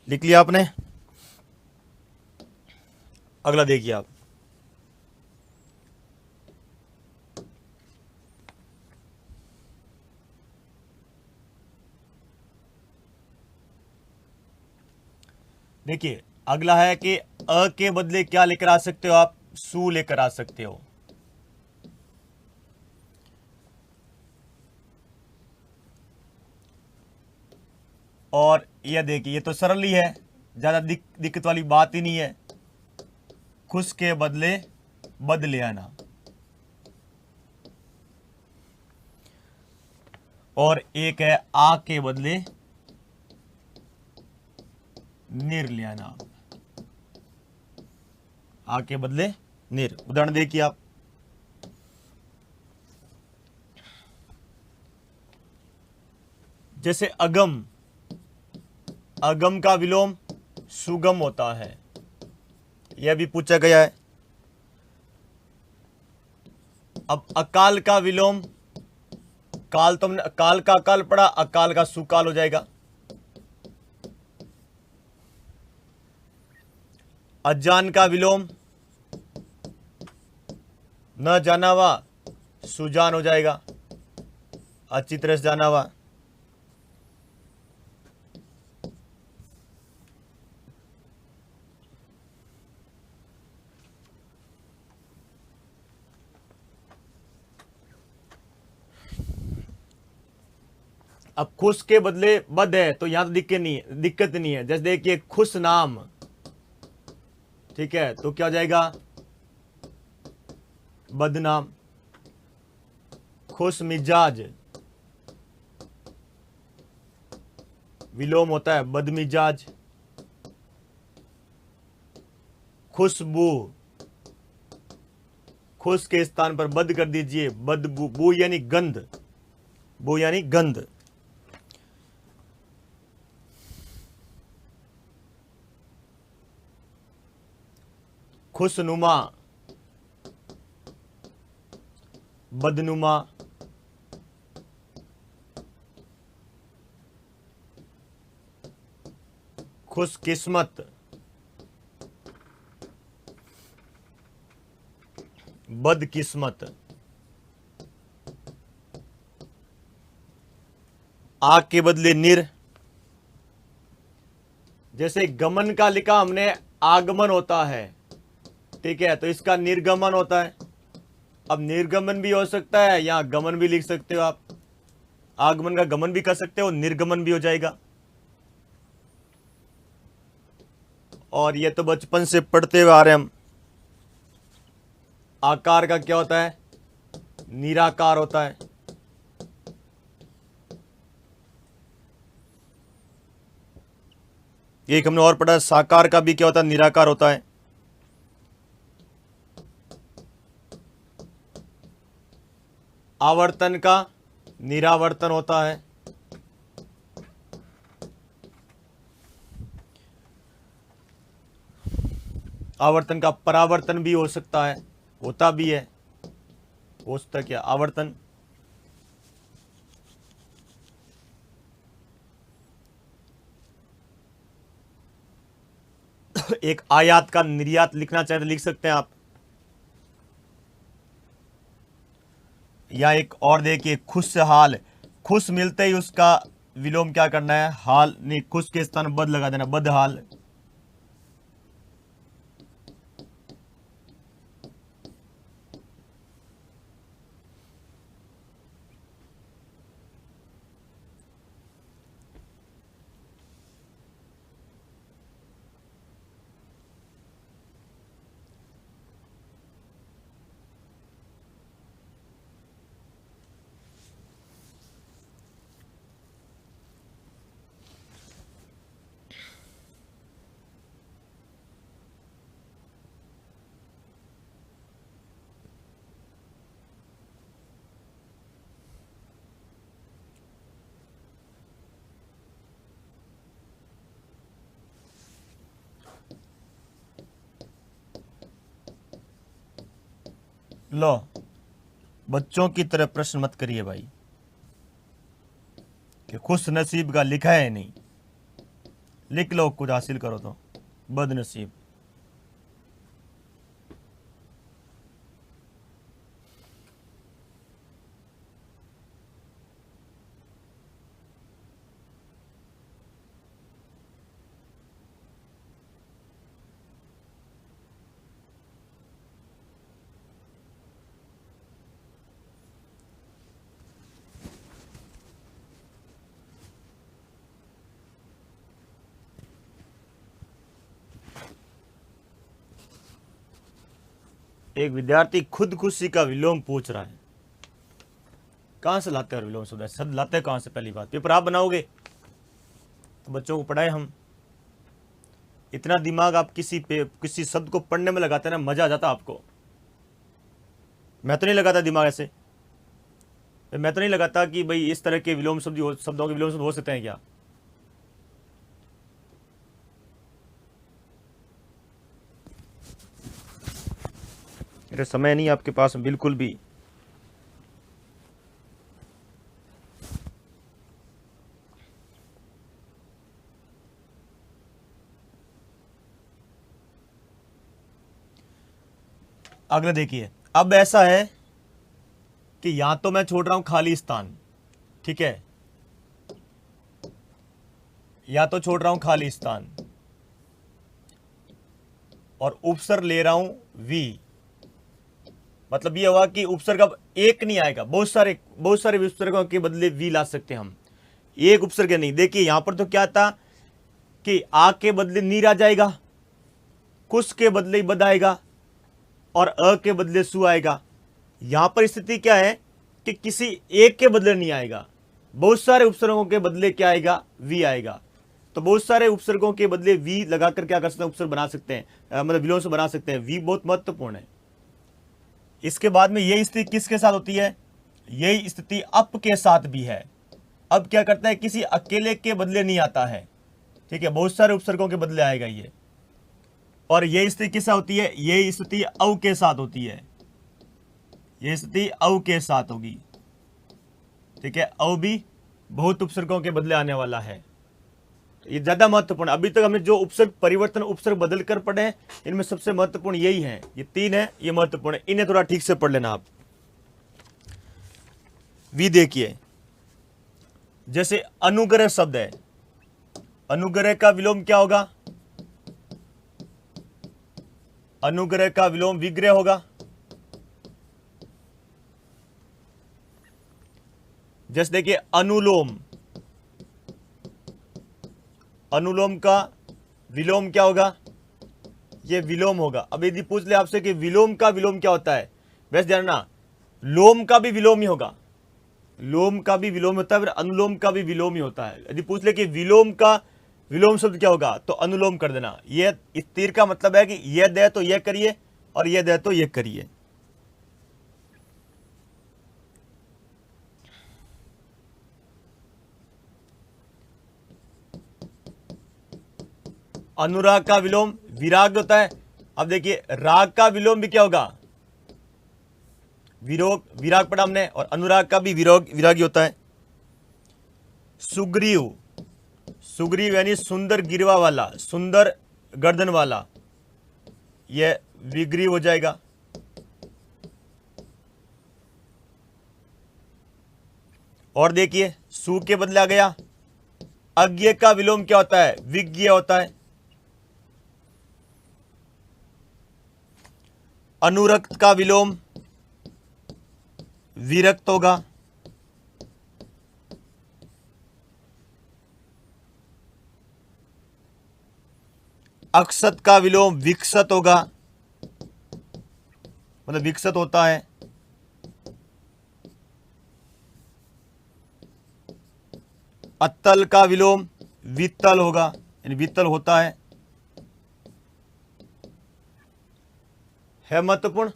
लिख लिया आपने? अगला देखिए आप। देखिए अगला है कि अ के बदले क्या लेकर आ सकते हो आप? सु लेकर आ सकते हो। और यह देखिए ये तो सरल ही है, ज्यादा दिक्कत वाली बात ही नहीं है। खुश के बदले बद ले आना। और एक है आ के बदले निर ले आना। आ के बदले निर। उदाहरण देखिए आप। जैसे अगम, अगम का विलोम सुगम होता है, यह भी पूछा गया है। अब अकाल का विलोम, काल तो हमने अकाल का अकाल पढ़ा, अकाल का सुकाल हो जाएगा। अजान का विलोम न जाना हुआ सुजान हो जाएगा, अच्छी तरह से जाना हुआ। अब खुश के बदले बद है तो यहां तो दिक्कत नहीं है। जैसे देखिए खुश नाम, ठीक है, तो क्या हो जाएगा? बदनाम। खुश मिजाज विलोम होता है बदमिजाज। खुशबू, खुश के स्थान पर बद कर दीजिए, बदबू। बू यानी गंध, बू यानी गंध। खुशनुमा बदनुमा। खुशकिस्मत बदकिस्मत। आ के बदले निर। जैसे गमन का लिखा हमने आगमन होता है, ठीक है, तो इसका निर्गमन होता है। अब निर्गमन भी हो सकता है, यहां गमन भी लिख सकते हो आप। आगमन का गमन भी कर सकते हो, निर्गमन भी हो जाएगा। और ये तो बचपन से पढ़ते हुए आ रहे हम। आकार का क्या होता है? निराकार होता है। एक हमने और पढ़ा, साकार का भी क्या होता है? निराकार होता है। आवर्तन का निरावर्तन होता है। आवर्तन का परावर्तन भी हो सकता है, होता भी है। हो सकता क्या? आवर्तन। एक आयात का निर्यात लिखना चाहे तो लिख सकते हैं आप। या एक और देखिए, खुशहाल। खुश मिलते ही उसका विलोम क्या करना है? हाल नहीं, खुश के स्थान बद लगा देना, बदहाल। लो, बच्चों की तरह प्रश्न मत करिए भाई कि खुश नसीब का लिखा है नहीं। लिख लो, कुछ हासिल करो तो बदनसीब। एक विद्यार्थी खुदकुशी का विलोम पूछ रहा है। कहां से लाते हैं विलोम शब्द? शब्द लाते हैं कहां से? पहली बात, पेपर आप बनाओगे तो बच्चों को पढ़ाए हम। इतना दिमाग आप किसी शब्द को पढ़ने में लगाते हैं ना, मजा आ जाता आपको। मैं तो नहीं लगाता दिमाग ऐसे। मैं तो नहीं लगाता कि भाई इस तरह के विलोम शब्दों के विलोम शब्द हो सकते हैं क्या? मेरे समय नहीं आपके पास बिल्कुल भी। अगला देखिए, अब ऐसा है कि यहां तो मैं छोड़ रहा हूं खाली स्थान, ठीक है, या तो छोड़ रहा हूं खाली स्थान और उपसर्ग ले रहा हूं वी। मतलब ये हुआ कि उपसर्ग अब एक नहीं आएगा, बहुत सारे उपसर्गों के बदले वी ला सकते हैं हम, एक उपसर्ग नहीं। देखिए यहां पर तो क्या था कि आ के बदले नीर आ जाएगा, कुश के बदले बद आएगा और अ के बदले सु आएगा। यहां पर स्थिति क्या है कि किसी एक के बदले नहीं आएगा, बहुत सारे उपसर्गों के बदले क्या आएगा? वी आएगा। तो बहुत सारे उपसर्गों के बदले वी लगाकर क्या कर सकते हैं? उपसर्ग बना सकते हैं, मतलब विलोम से बना सकते हैं। वी बहुत महत्वपूर्ण है। इसके बाद में यही स्थिति किसके साथ होती है? यही स्थिति अप के साथ भी है। अब क्या करता है? किसी अकेले के बदले नहीं आता है, ठीक है, बहुत सारे उपसर्गों के बदले आएगा ये। और यही स्थिति किससे होती है? यही स्थिति औ के साथ होती है। यह स्थिति औ के साथ होगी, ठीक है। औ भी बहुत उपसर्गों के बदले आने वाला है। ये ज्यादा महत्वपूर्ण। अभी तक हमने जो उपसर्ग परिवर्तन, उपसर्ग बदल कर पढ़े हैं, इनमें सबसे महत्वपूर्ण यही है। ये तीन है, ये महत्वपूर्ण है। इन्हें थोड़ा ठीक से पढ़ लेना आप। वी देखिए, जैसे अनुग्रह शब्द है, अनुग्रह का विलोम क्या होगा? अनुग्रह का विलोम विग्रह होगा। जैसे देखिए अनुलोम, अनुलोम का विलोम क्या होगा? ये विलोम होगा। अब यदि पूछ ले आपसे कि विलोम का विलोम क्या होता है, वैसे जानना लोम का भी विलोम ही होगा, लोम का भी विलोम होता है, फिर अनुलोम का भी विलोम ही होता है। यदि पूछ ले कि विलोम का विलोम शब्द क्या होगा, तो अनुलोम कर देना। ये इस तीर का मतलब है कि यह दे तो यह करिए और यह दे तो यह करिए। अनुराग का विलोम विराग होता है। अब देखिए राग का विलोम भी क्या होगा? विरोग, विराग पढ़ा हमने, और अनुराग का भी विरागी होता है। सुग्रीव, सुग्रीव यानी सुंदर गिरवा वाला, सुंदर गर्दन वाला, यह विग्रीव हो जाएगा। और देखिए सु के बदले आ गया। अज्ञ का विलोम क्या होता है? विज्ञ होता है। अनुरक्त का विलोम विरक्त होगा। अक्षत का विलोम विकसत होगा, मतलब विकसत होता है। अत्तल का विलोम वित्तल होगा, यानी वित्तल होता है महत्वपूर्ण।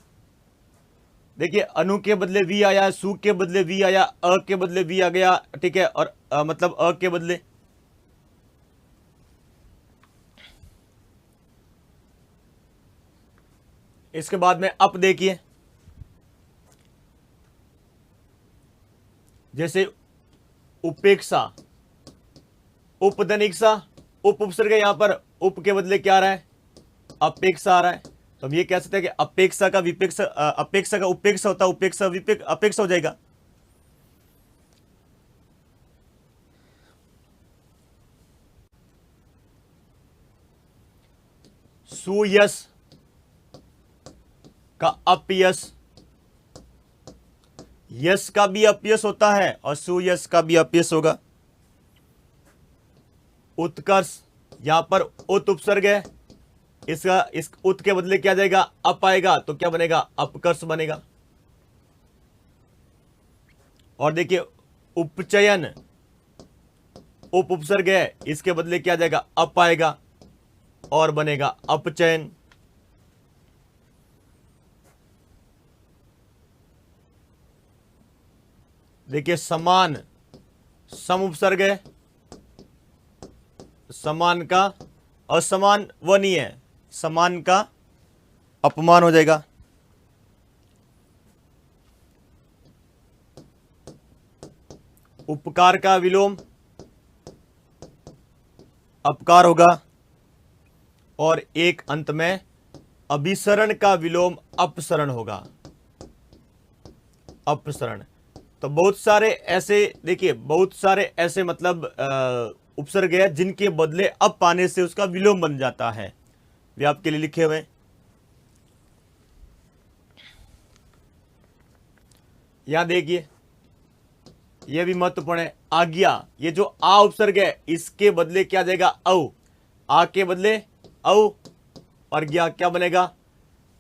देखिए अनु के बदले वी आया, सु के बदले वी आया, अ के बदले वी आ गया, ठीक है, और मतलब अ के बदले। इसके बाद में अप देखिए, जैसे उपेक्षा, उपधनिक्षा, उप उपसर्ग है, यहां पर उप के बदले क्या आ रहा है, अपेक्षा आ रहा है। तो हम ये कह सकते हैं कि अपेक्षा का विपेक्षा, अपेक्षा का उपेक्षा होता है, उपेक्षा अपेक्षा हो जाएगा। सुयश का अपयश, यश का भी अपयश होता है और सुयश का भी अपयश होगा। उत्कर्ष, यहां पर उत उपसर्ग है, इसका इस उत के बदले क्या जाएगा, अप आएगा, तो क्या बनेगा, अपकर्ष बनेगा। और देखिए उपचयन, उप उपसर्ग है, इसके बदले क्या जाएगा, अप आएगा और बनेगा अपचयन। देखिए समान, सम उपसर्ग है, समान का असमान वो नहीं है, समान का अपमान हो जाएगा। उपकार का विलोम अपकार होगा। और एक अंत में अभिसरण का विलोम अपसरण होगा, अपसरण। तो बहुत सारे ऐसे, देखिए बहुत सारे ऐसे मतलब उपसर्ग है जिनके बदले अप पाने से उसका विलोम बन जाता है, वे आपके लिए लिखे हुए। यहां देखिए यह भी महत्वपूर्ण है, आज्ञा, ये जो आ उपसर्ग है इसके बदले क्या जाएगा, औ, आ के बदले औ, और ज्ञा क्या बनेगा,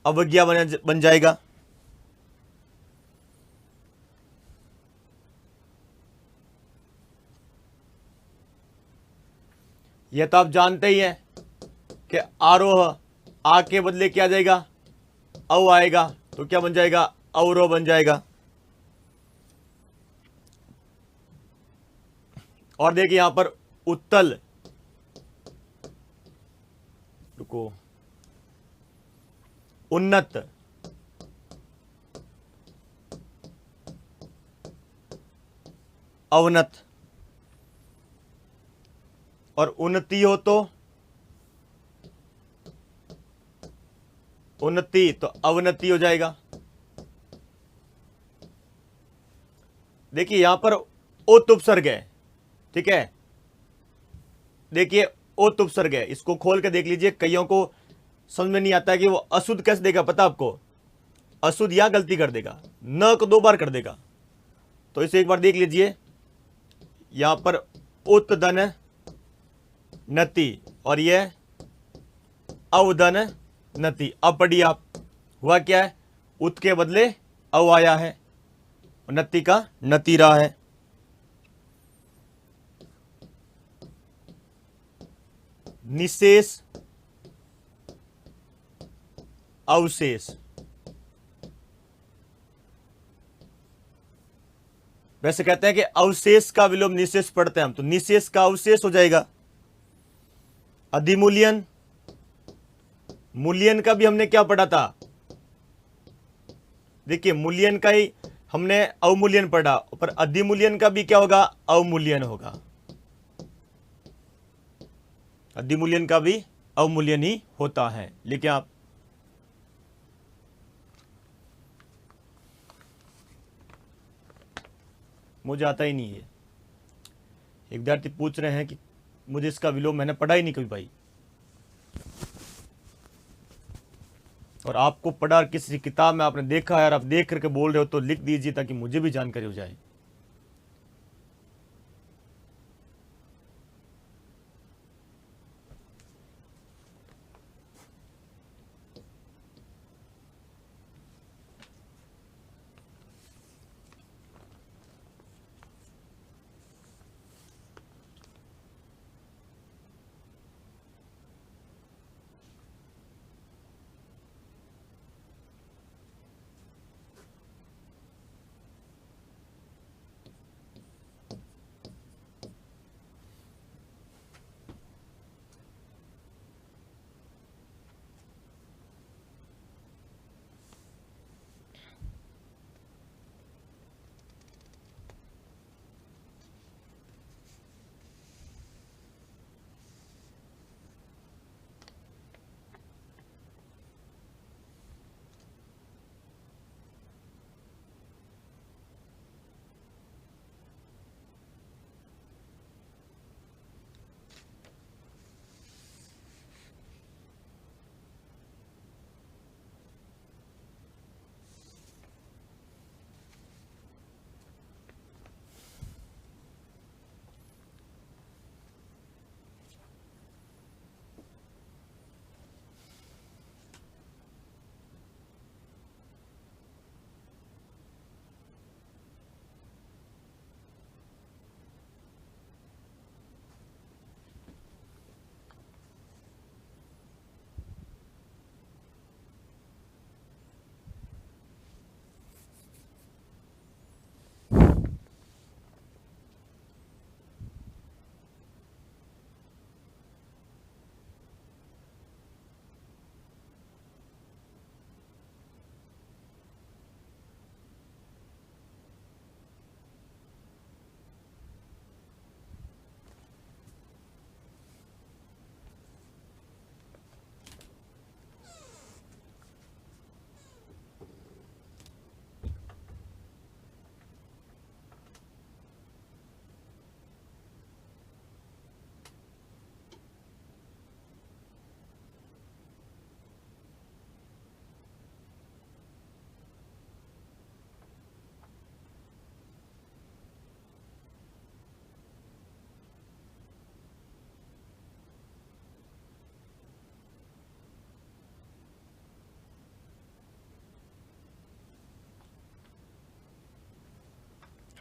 अवज्ञा बन जाएगा। यह तो आप जानते ही हैं कि आरोह, आ के बदले क्या जाएगा, औ आएगा, तो क्या बन जाएगा, अवरोह बन जाएगा। और देखिए यहां पर उत्तल, रुको, उन्नत, अवनत, और उन्नति हो तो उन्नति, तो अवनति हो जाएगा। देखिए यहां पर उत उपसर्ग है, ठीक है, देखिए उत उपसर्ग है, इसको खोल के देख लीजिए, कईयों को समझ में नहीं आता है कि वो अशुद्ध कैसे देगा, पता आपको, अशुद्ध यहां गलती कर देगा, न को 2 बार कर देगा। तो इसे एक बार देख लीजिए, यहां पर उत्दन नति और यह अवदन नति। अब पढ़िए आप, हुआ क्या है, उत के बदले अव आया है, नति का नति रहा है। निशेष अवशेष, वैसे कहते हैं कि अवशेष का विलोम निशेष पढ़ते हैं हम, तो निशेष का अवशेष हो जाएगा। अधिमूल्यन, मूल्यन का भी हमने क्या पढ़ा था, देखिए मूल्यन का ही हमने अवमूल्यन पढ़ा, पर अधिमूल्यन का भी क्या होगा, अवमूल्यन होगा, अधिमूल्यन का भी अवमूल्यन ही होता है। लेकिन आप मुझे आता ही नहीं है, एक विद्यार्थी पूछ रहे हैं कि मुझे इसका विलोम मैंने पढ़ा ही नहीं कभी भाई, और आपको पढ़ा किसी किताब में आपने देखा है और आप देख करके बोल रहे हो, तो लिख दीजिए ताकि मुझे भी जानकारी हो जाए।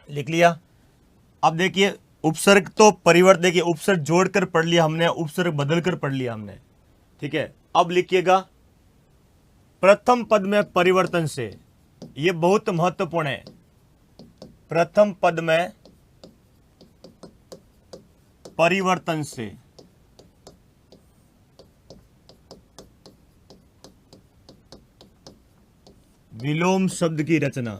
लिख लिया। अब देखिए उपसर्ग तो परिवर्तन, देखिए उपसर्ग जोड़कर पढ़ लिया हमने, उपसर्ग बदलकर पढ़ लिया हमने, ठीक है। अब लिखिएगा प्रथम पद में परिवर्तन से, यह बहुत महत्वपूर्ण है। प्रथम पद में परिवर्तन से विलोम शब्द की रचना।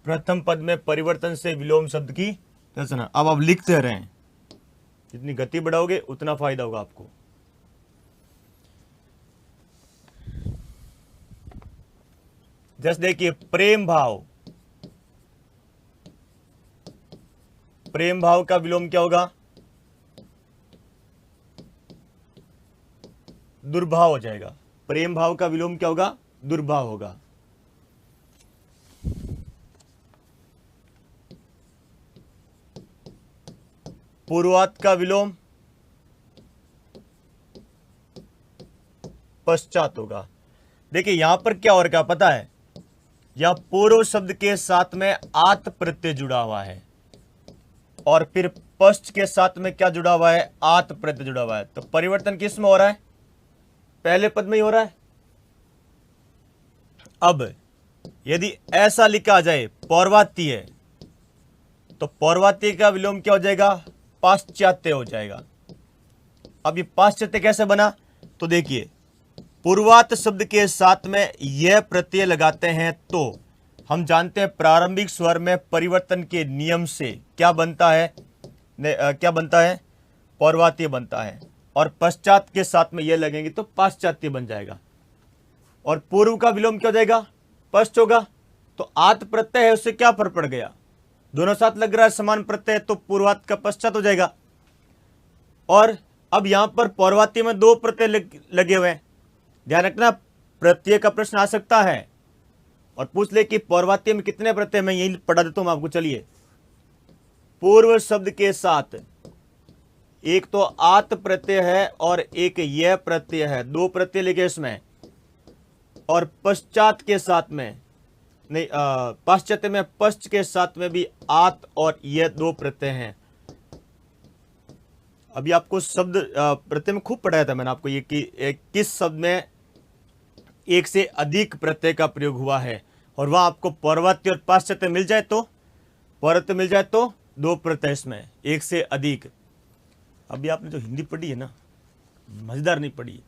प्रथम पद में परिवर्तन से विलोम शब्द की रचना। अब आप लिखते रहें, जितनी गति बढ़ाओगे उतना फायदा होगा आपको। जैसे देखिए प्रेम भाव, प्रेम भाव का विलोम क्या होगा? दुर्भाव हो जाएगा। प्रेम भाव का विलोम क्या होगा? दुर्भाव होगा। पूर्वात का विलोम पश्चात होगा। देखिए यहां पर क्या हो रखा पता है, यह पूर्व शब्द के साथ में आत प्रत्यय जुड़ा हुआ है और फिर पश्च के साथ में क्या जुड़ा हुआ है? आत प्रत्यय जुड़ा हुआ है। तो परिवर्तन किस में हो रहा है? पहले पद में ही हो रहा है। अब यदि ऐसा लिखा जाए पौर्वात्य, तो पौर्वात्य का विलोम क्या हो जाएगा? पाश्चात्य हो जाएगा। अब ये पाश्चात्य कैसे बना? तो देखिए पूर्वात शब्द के साथ में यह प्रत्यय लगाते हैं तो हम जानते हैं प्रारंभिक स्वर में परिवर्तन के नियम से क्या बनता है? क्या बनता है? पौर्वात्य बनता है। और पश्चात के साथ में यह लगेंगे तो पाश्चात्य बन जाएगा। और पूर्व का विलोम क्या हो जाएगा? पश्च होगा। तो आत प्रत्यय है, उससे क्या फर्क पड़ गया? दोनों साथ लग रहा है, समान प्रत्यय, तो पूर्वात का पश्चात हो जाएगा। और अब यहां पर पौर्वात्य में दो प्रत्यय लगे हुए हैं। ध्यान रखना, प्रत्यय का प्रश्न आ सकता है और पूछ ले कि पौर्वात्य में कितने प्रत्यय। मैं यही पढ़ा देता हूं आपको। चलिए, पूर्व शब्द के साथ एक तो आत प्रत्यय है और एक यह प्रत्यय है, दो प्रत्यय लिखे इसमें। और पश्चात के साथ में नहीं, पाश्चात्य में पश्च के साथ में भी आत और यह दो प्रत्यय हैं। अभी आपको शब्द प्रत्यय में खूब पढ़ाया था मैंने आपको, ये कि किस शब्द में एक से अधिक प्रत्यय का प्रयोग हुआ है। और वहां आपको पौर्वात्य और पाश्चात्य मिल जाए तो, पौर्वात्य मिल जाए तो दो प्रत्यय इसमें, एक से अधिक। अभी आपने जो हिंदी पढ़ी है ना, मजेदार नहीं पढ़ी।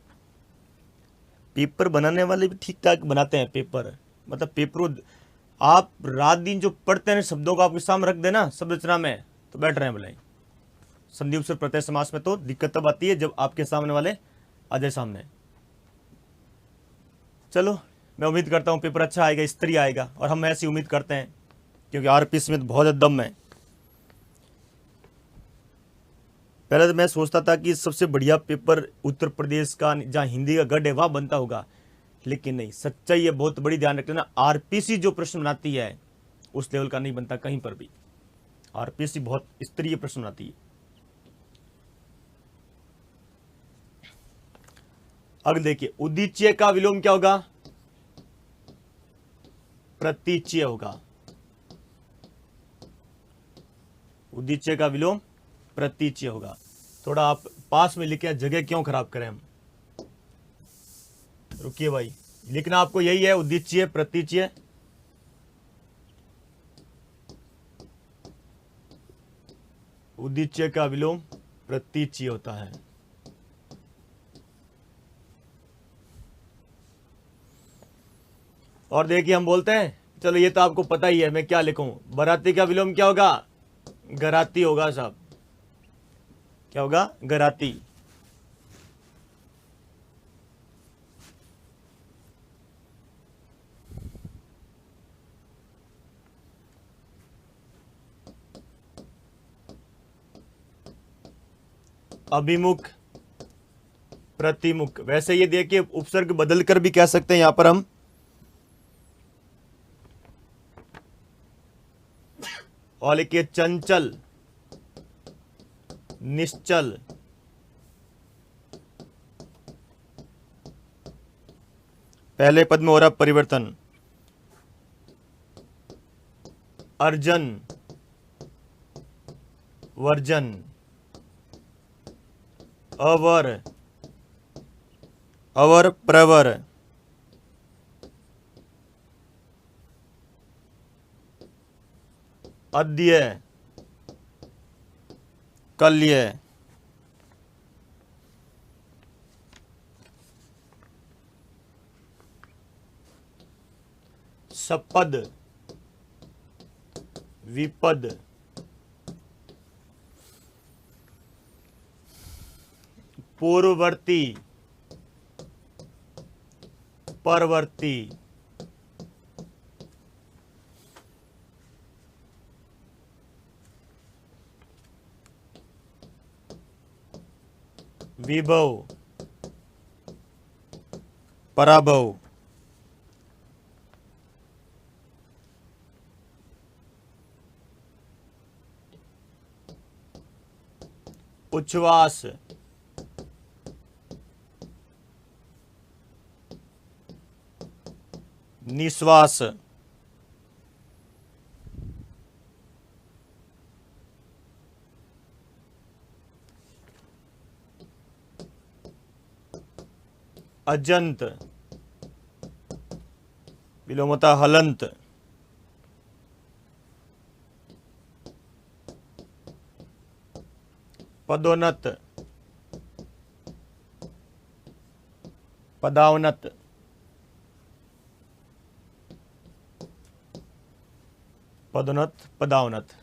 पेपर बनाने वाले भी ठीक ठाक बनाते हैं पेपर, मतलब पेपर आप रात दिन जो पढ़ते हैं शब्दों को आपके सामने रख देना शब्द रचना में, तो बैठ रहे हैं भले। संधि उपसर्ग प्रत्यय समास में तो दिक्कत तब आती है जब आपके सामने वाले आ जाए सामने। चलो, मैं उम्मीद करता हूं पेपर अच्छा आएगा, स्तरीय आएगा, और हम ऐसी उम्मीद करते हैं क्योंकि आरपीएस में तो बहुत ज्यादा दम है। पहले तो मैं सोचता था कि सबसे बढ़िया पेपर उत्तर प्रदेश का, जहां हिंदी का गढ़ है, वहां बनता होगा, लेकिन नहीं। सच्चाई है बहुत बड़ी, ध्यान रखना। आरपीसी जो प्रश्न बनाती है उस लेवल का नहीं बनता कहीं पर भी। आरपीसी बहुत स्तरीय प्रश्न बनाती है। अगर देखिए उदीच्य का विलोम क्या होगा? प्रतीच्य होगा। उदीच्य का विलोम प्रतीच्य होगा। थोड़ा आप पास में लिखे, जगह क्यों खराब करें हम। रुकिए भाई, लिखना आपको यही है, उदीच्य प्रतीच्य। उदीच्य का विलोम प्रतीच्य होता है। और देखिए हम बोलते हैं, चलो ये तो आपको पता ही है, मैं क्या लिखूं। बराती का विलोम क्या होगा? गराती होगा साहब। क्या होगा? गराती। अभिमुख, प्रतिमुख। वैसे ये देखिए उपसर्ग बदल कर भी कह सकते हैं यहां पर हम। और लिखिए चंचल, निश्चल, पहले पद में हो रहा परिवर्तन। अर्जन, वर्जन, अवर, अवर प्रवर, अद्य, कल्य, सपद, विपद, पूर्ववर्ती, परवर्ती, विभव, पराभव, उच्छ्वास, निश्वास, अजंत, विलोम होता हलंत, पदोन्नत, पदावनत, पदोन्नत, पदावनत।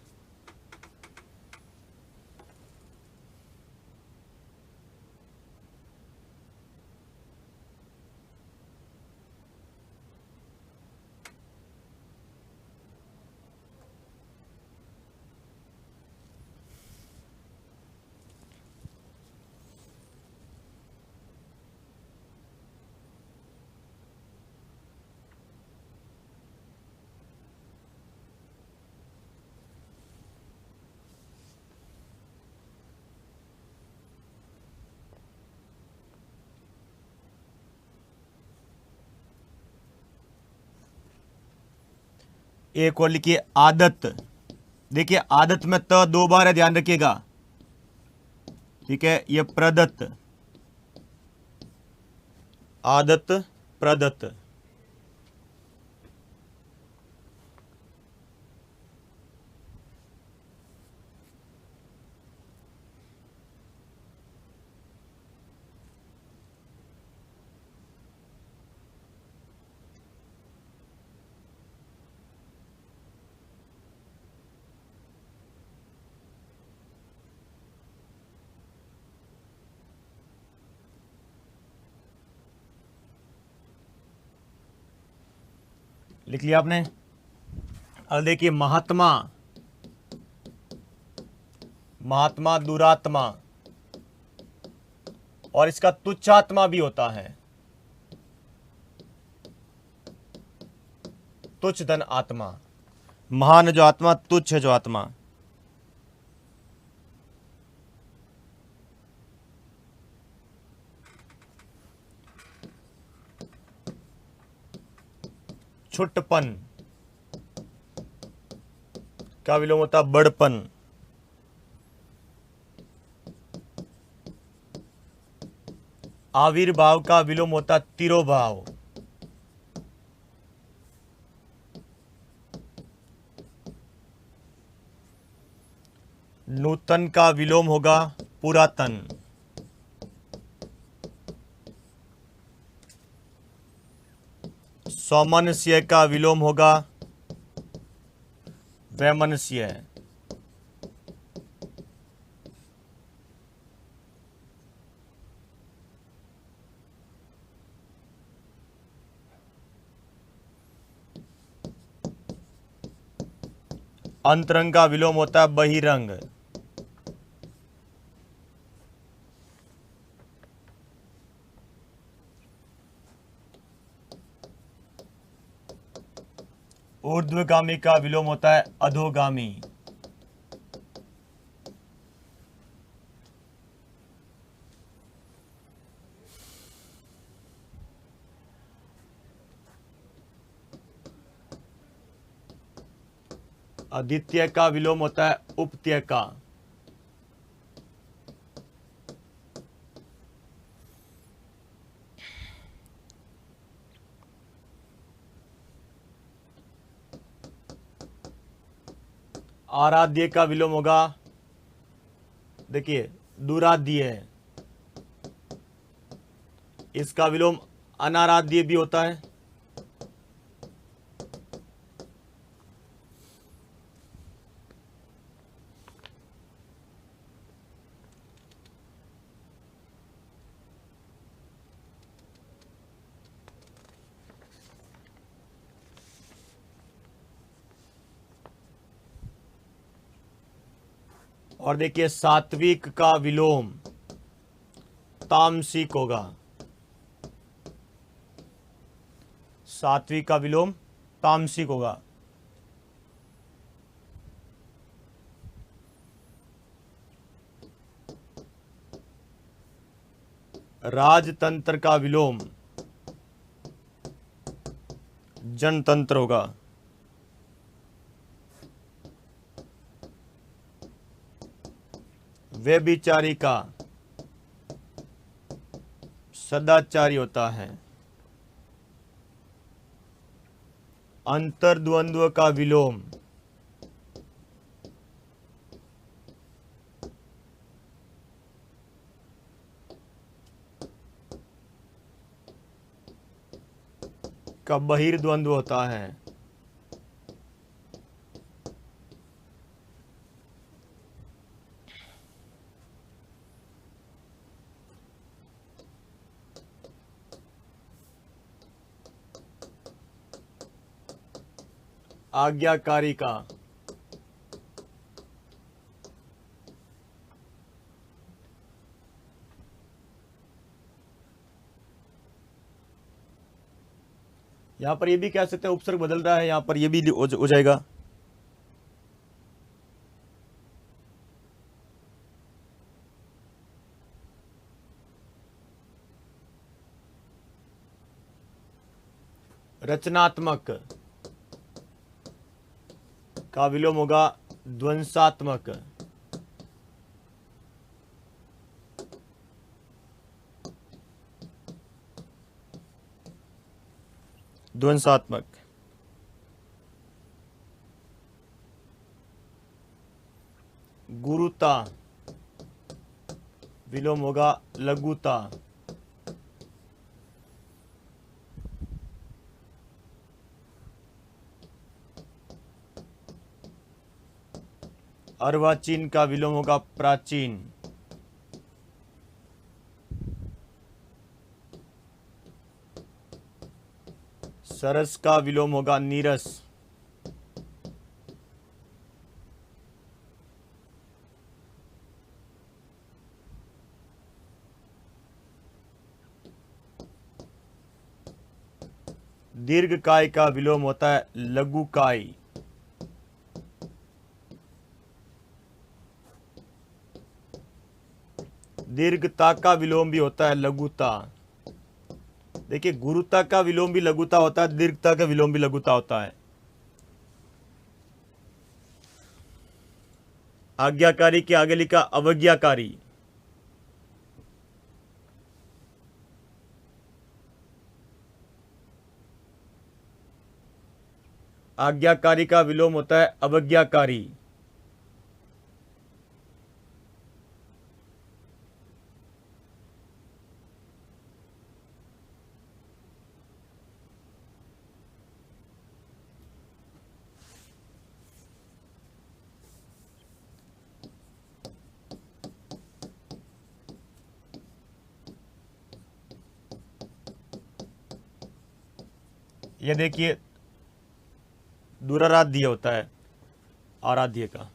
एक और लिखिए आदत। देखिए आदत में त 2 बार है, ध्यान रखिएगा। ठीक है, ये प्रदत्त, आदत, प्रदत्त। लिख लिया आपने। अब देखिए महात्मा, महात्मा दुरात्मा, और इसका तुच्छात्मा भी होता है, तुच्छ धन आत्मा। महान जो आत्मा, तुच्छ है जो आत्मा। छुटपन का विलोम होता बड़पन। आविर्भाव का विलोम होता तिरोभाव। नूतन का विलोम होगा पुरातन। सौमनस्य का विलोम होगा वैमनस्य। अंतरंग का विलोम होता है बहिरंग। ऊर्ध्वगामी का विलोम होता है अधोगामी। अद्वितीय का विलोम होता है उपत्यय का। आराध्य का विलोम होगा, देखिए, दुराध्य है। इसका विलोम अनाराध्य भी होता है। और देखिए, सात्विक का विलोम तामसिक होगा। सात्विक का विलोम तामसिक होगा। राजतंत्र का विलोम जनतंत्र होगा। व्यभिचारी का सदाचारी होता है। अंतर्द्वंद्व का विलोम का बहिर्द्वंद्व होता है। आज्ञाकारी का यहां पर ये भी कह सकते हैं, उपसर्ग बदल रहा है, यहां पर ये भी हो जाएगा। रचनात्मक का विलोम होगा ध्वंसात्मक। ध्वंसात्मक। गुरुता विलोम होगा लघुता। अर्वाचीन का विलोम होगा प्राचीन। सरस का विलोम होगा नीरस। दीर्घकाय का विलोम होता है लघुकाय। दीर्घता का विलोम भी होता है लघुता। देखिए, गुरुता का विलोम भी लघुता होता है, दीर्घता का विलोम भी लघुता होता है। आज्ञाकारी के आगे लिखा अवज्ञाकारी। आज्ञाकारी का विलोम होता है अवज्ञाकारी। ये देखिए, दुराराध्य होता है आराध्य का।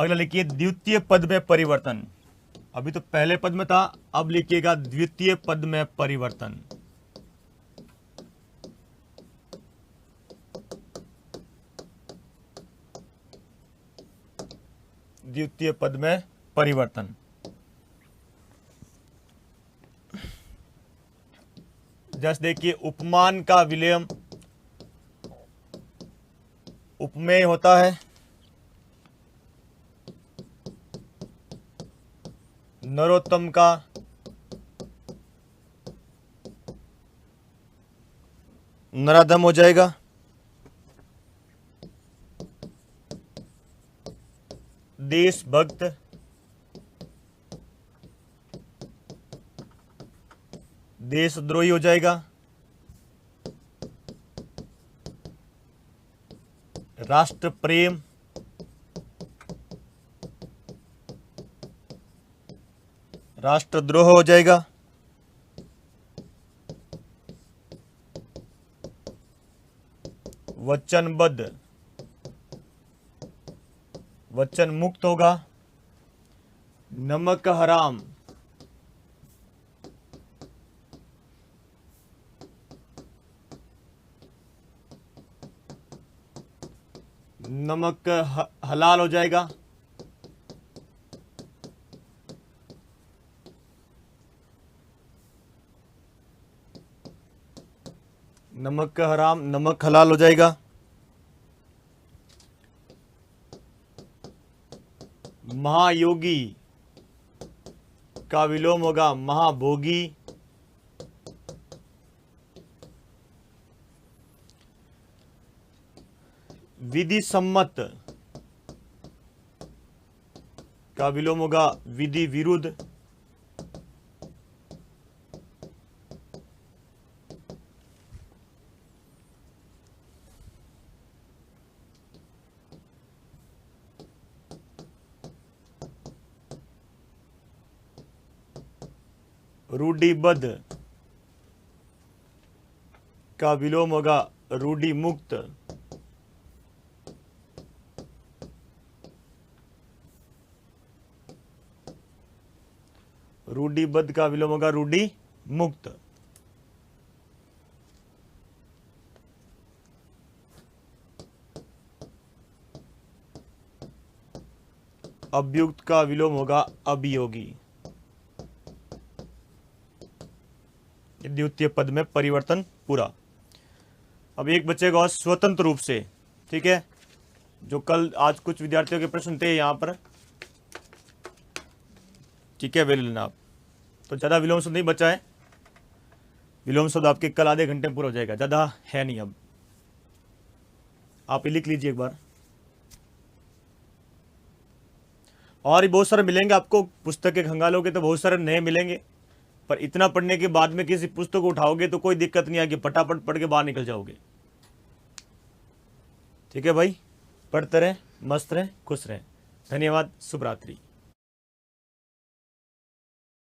अगला लिखिए द्वितीय पद में परिवर्तन। अभी तो पहले पद में था, अब लिखिएगा द्वितीय पद में परिवर्तन। द्वितीय पद में परिवर्तन। जैसे देखिए उपमान का विलयम उपमेय होता है, नरोत्तम का नराधम हो जाएगा, देशभक्त देशद्रोही हो जाएगा, राष्ट्र प्रेम राष्ट्रद्रोह हो जाएगा, वचनबद्ध वचन मुक्त होगा, नमक हराम नमक हलाल हो जाएगा, नमक हराम नमक हलाल हो जाएगा, महायोगी का विलोम होगा महाभोगी, विधि सम्मत का विलोम होगा विधि विरुद्ध, रूढ़िबद्ध का विलोम होगा रूढ़ि मुक्त, रूढ़िबद्ध का विलोम होगा रूढ़ि मुक्त, अभियुक्त का विलोम होगा अभियोगी। द्वितीय पद में परिवर्तन पूरा। अब एक बच्चे को स्वतंत्र रूप से, ठीक है, जो कल आज कुछ विद्यार्थियों के प्रश्न थे यहां पर, ठीक है, वे ले लेना आप। तो ज़्यादा विलोम शब्द नहीं बचा है, विलोम शब्द आपके कल आधे घंटे में पूरा हो जाएगा, ज़्यादा है नहीं। अब आप ये लिख लीजिए एक बार। और भी बहुत सारे मिलेंगे आपको, पुस्तक के खंगालोगे तो बहुत सारे नए मिलेंगे, पर इतना पढ़ने के बाद में किसी पुस्तक को उठाओगे तो कोई दिक्कत नहीं आएगी, फटाफट पढ़ के बाहर निकल जाओगे। ठीक है भाई, पढ़ते रहें, मस्त रहें, खुश रहें। धन्यवाद, शुभ रात्रि।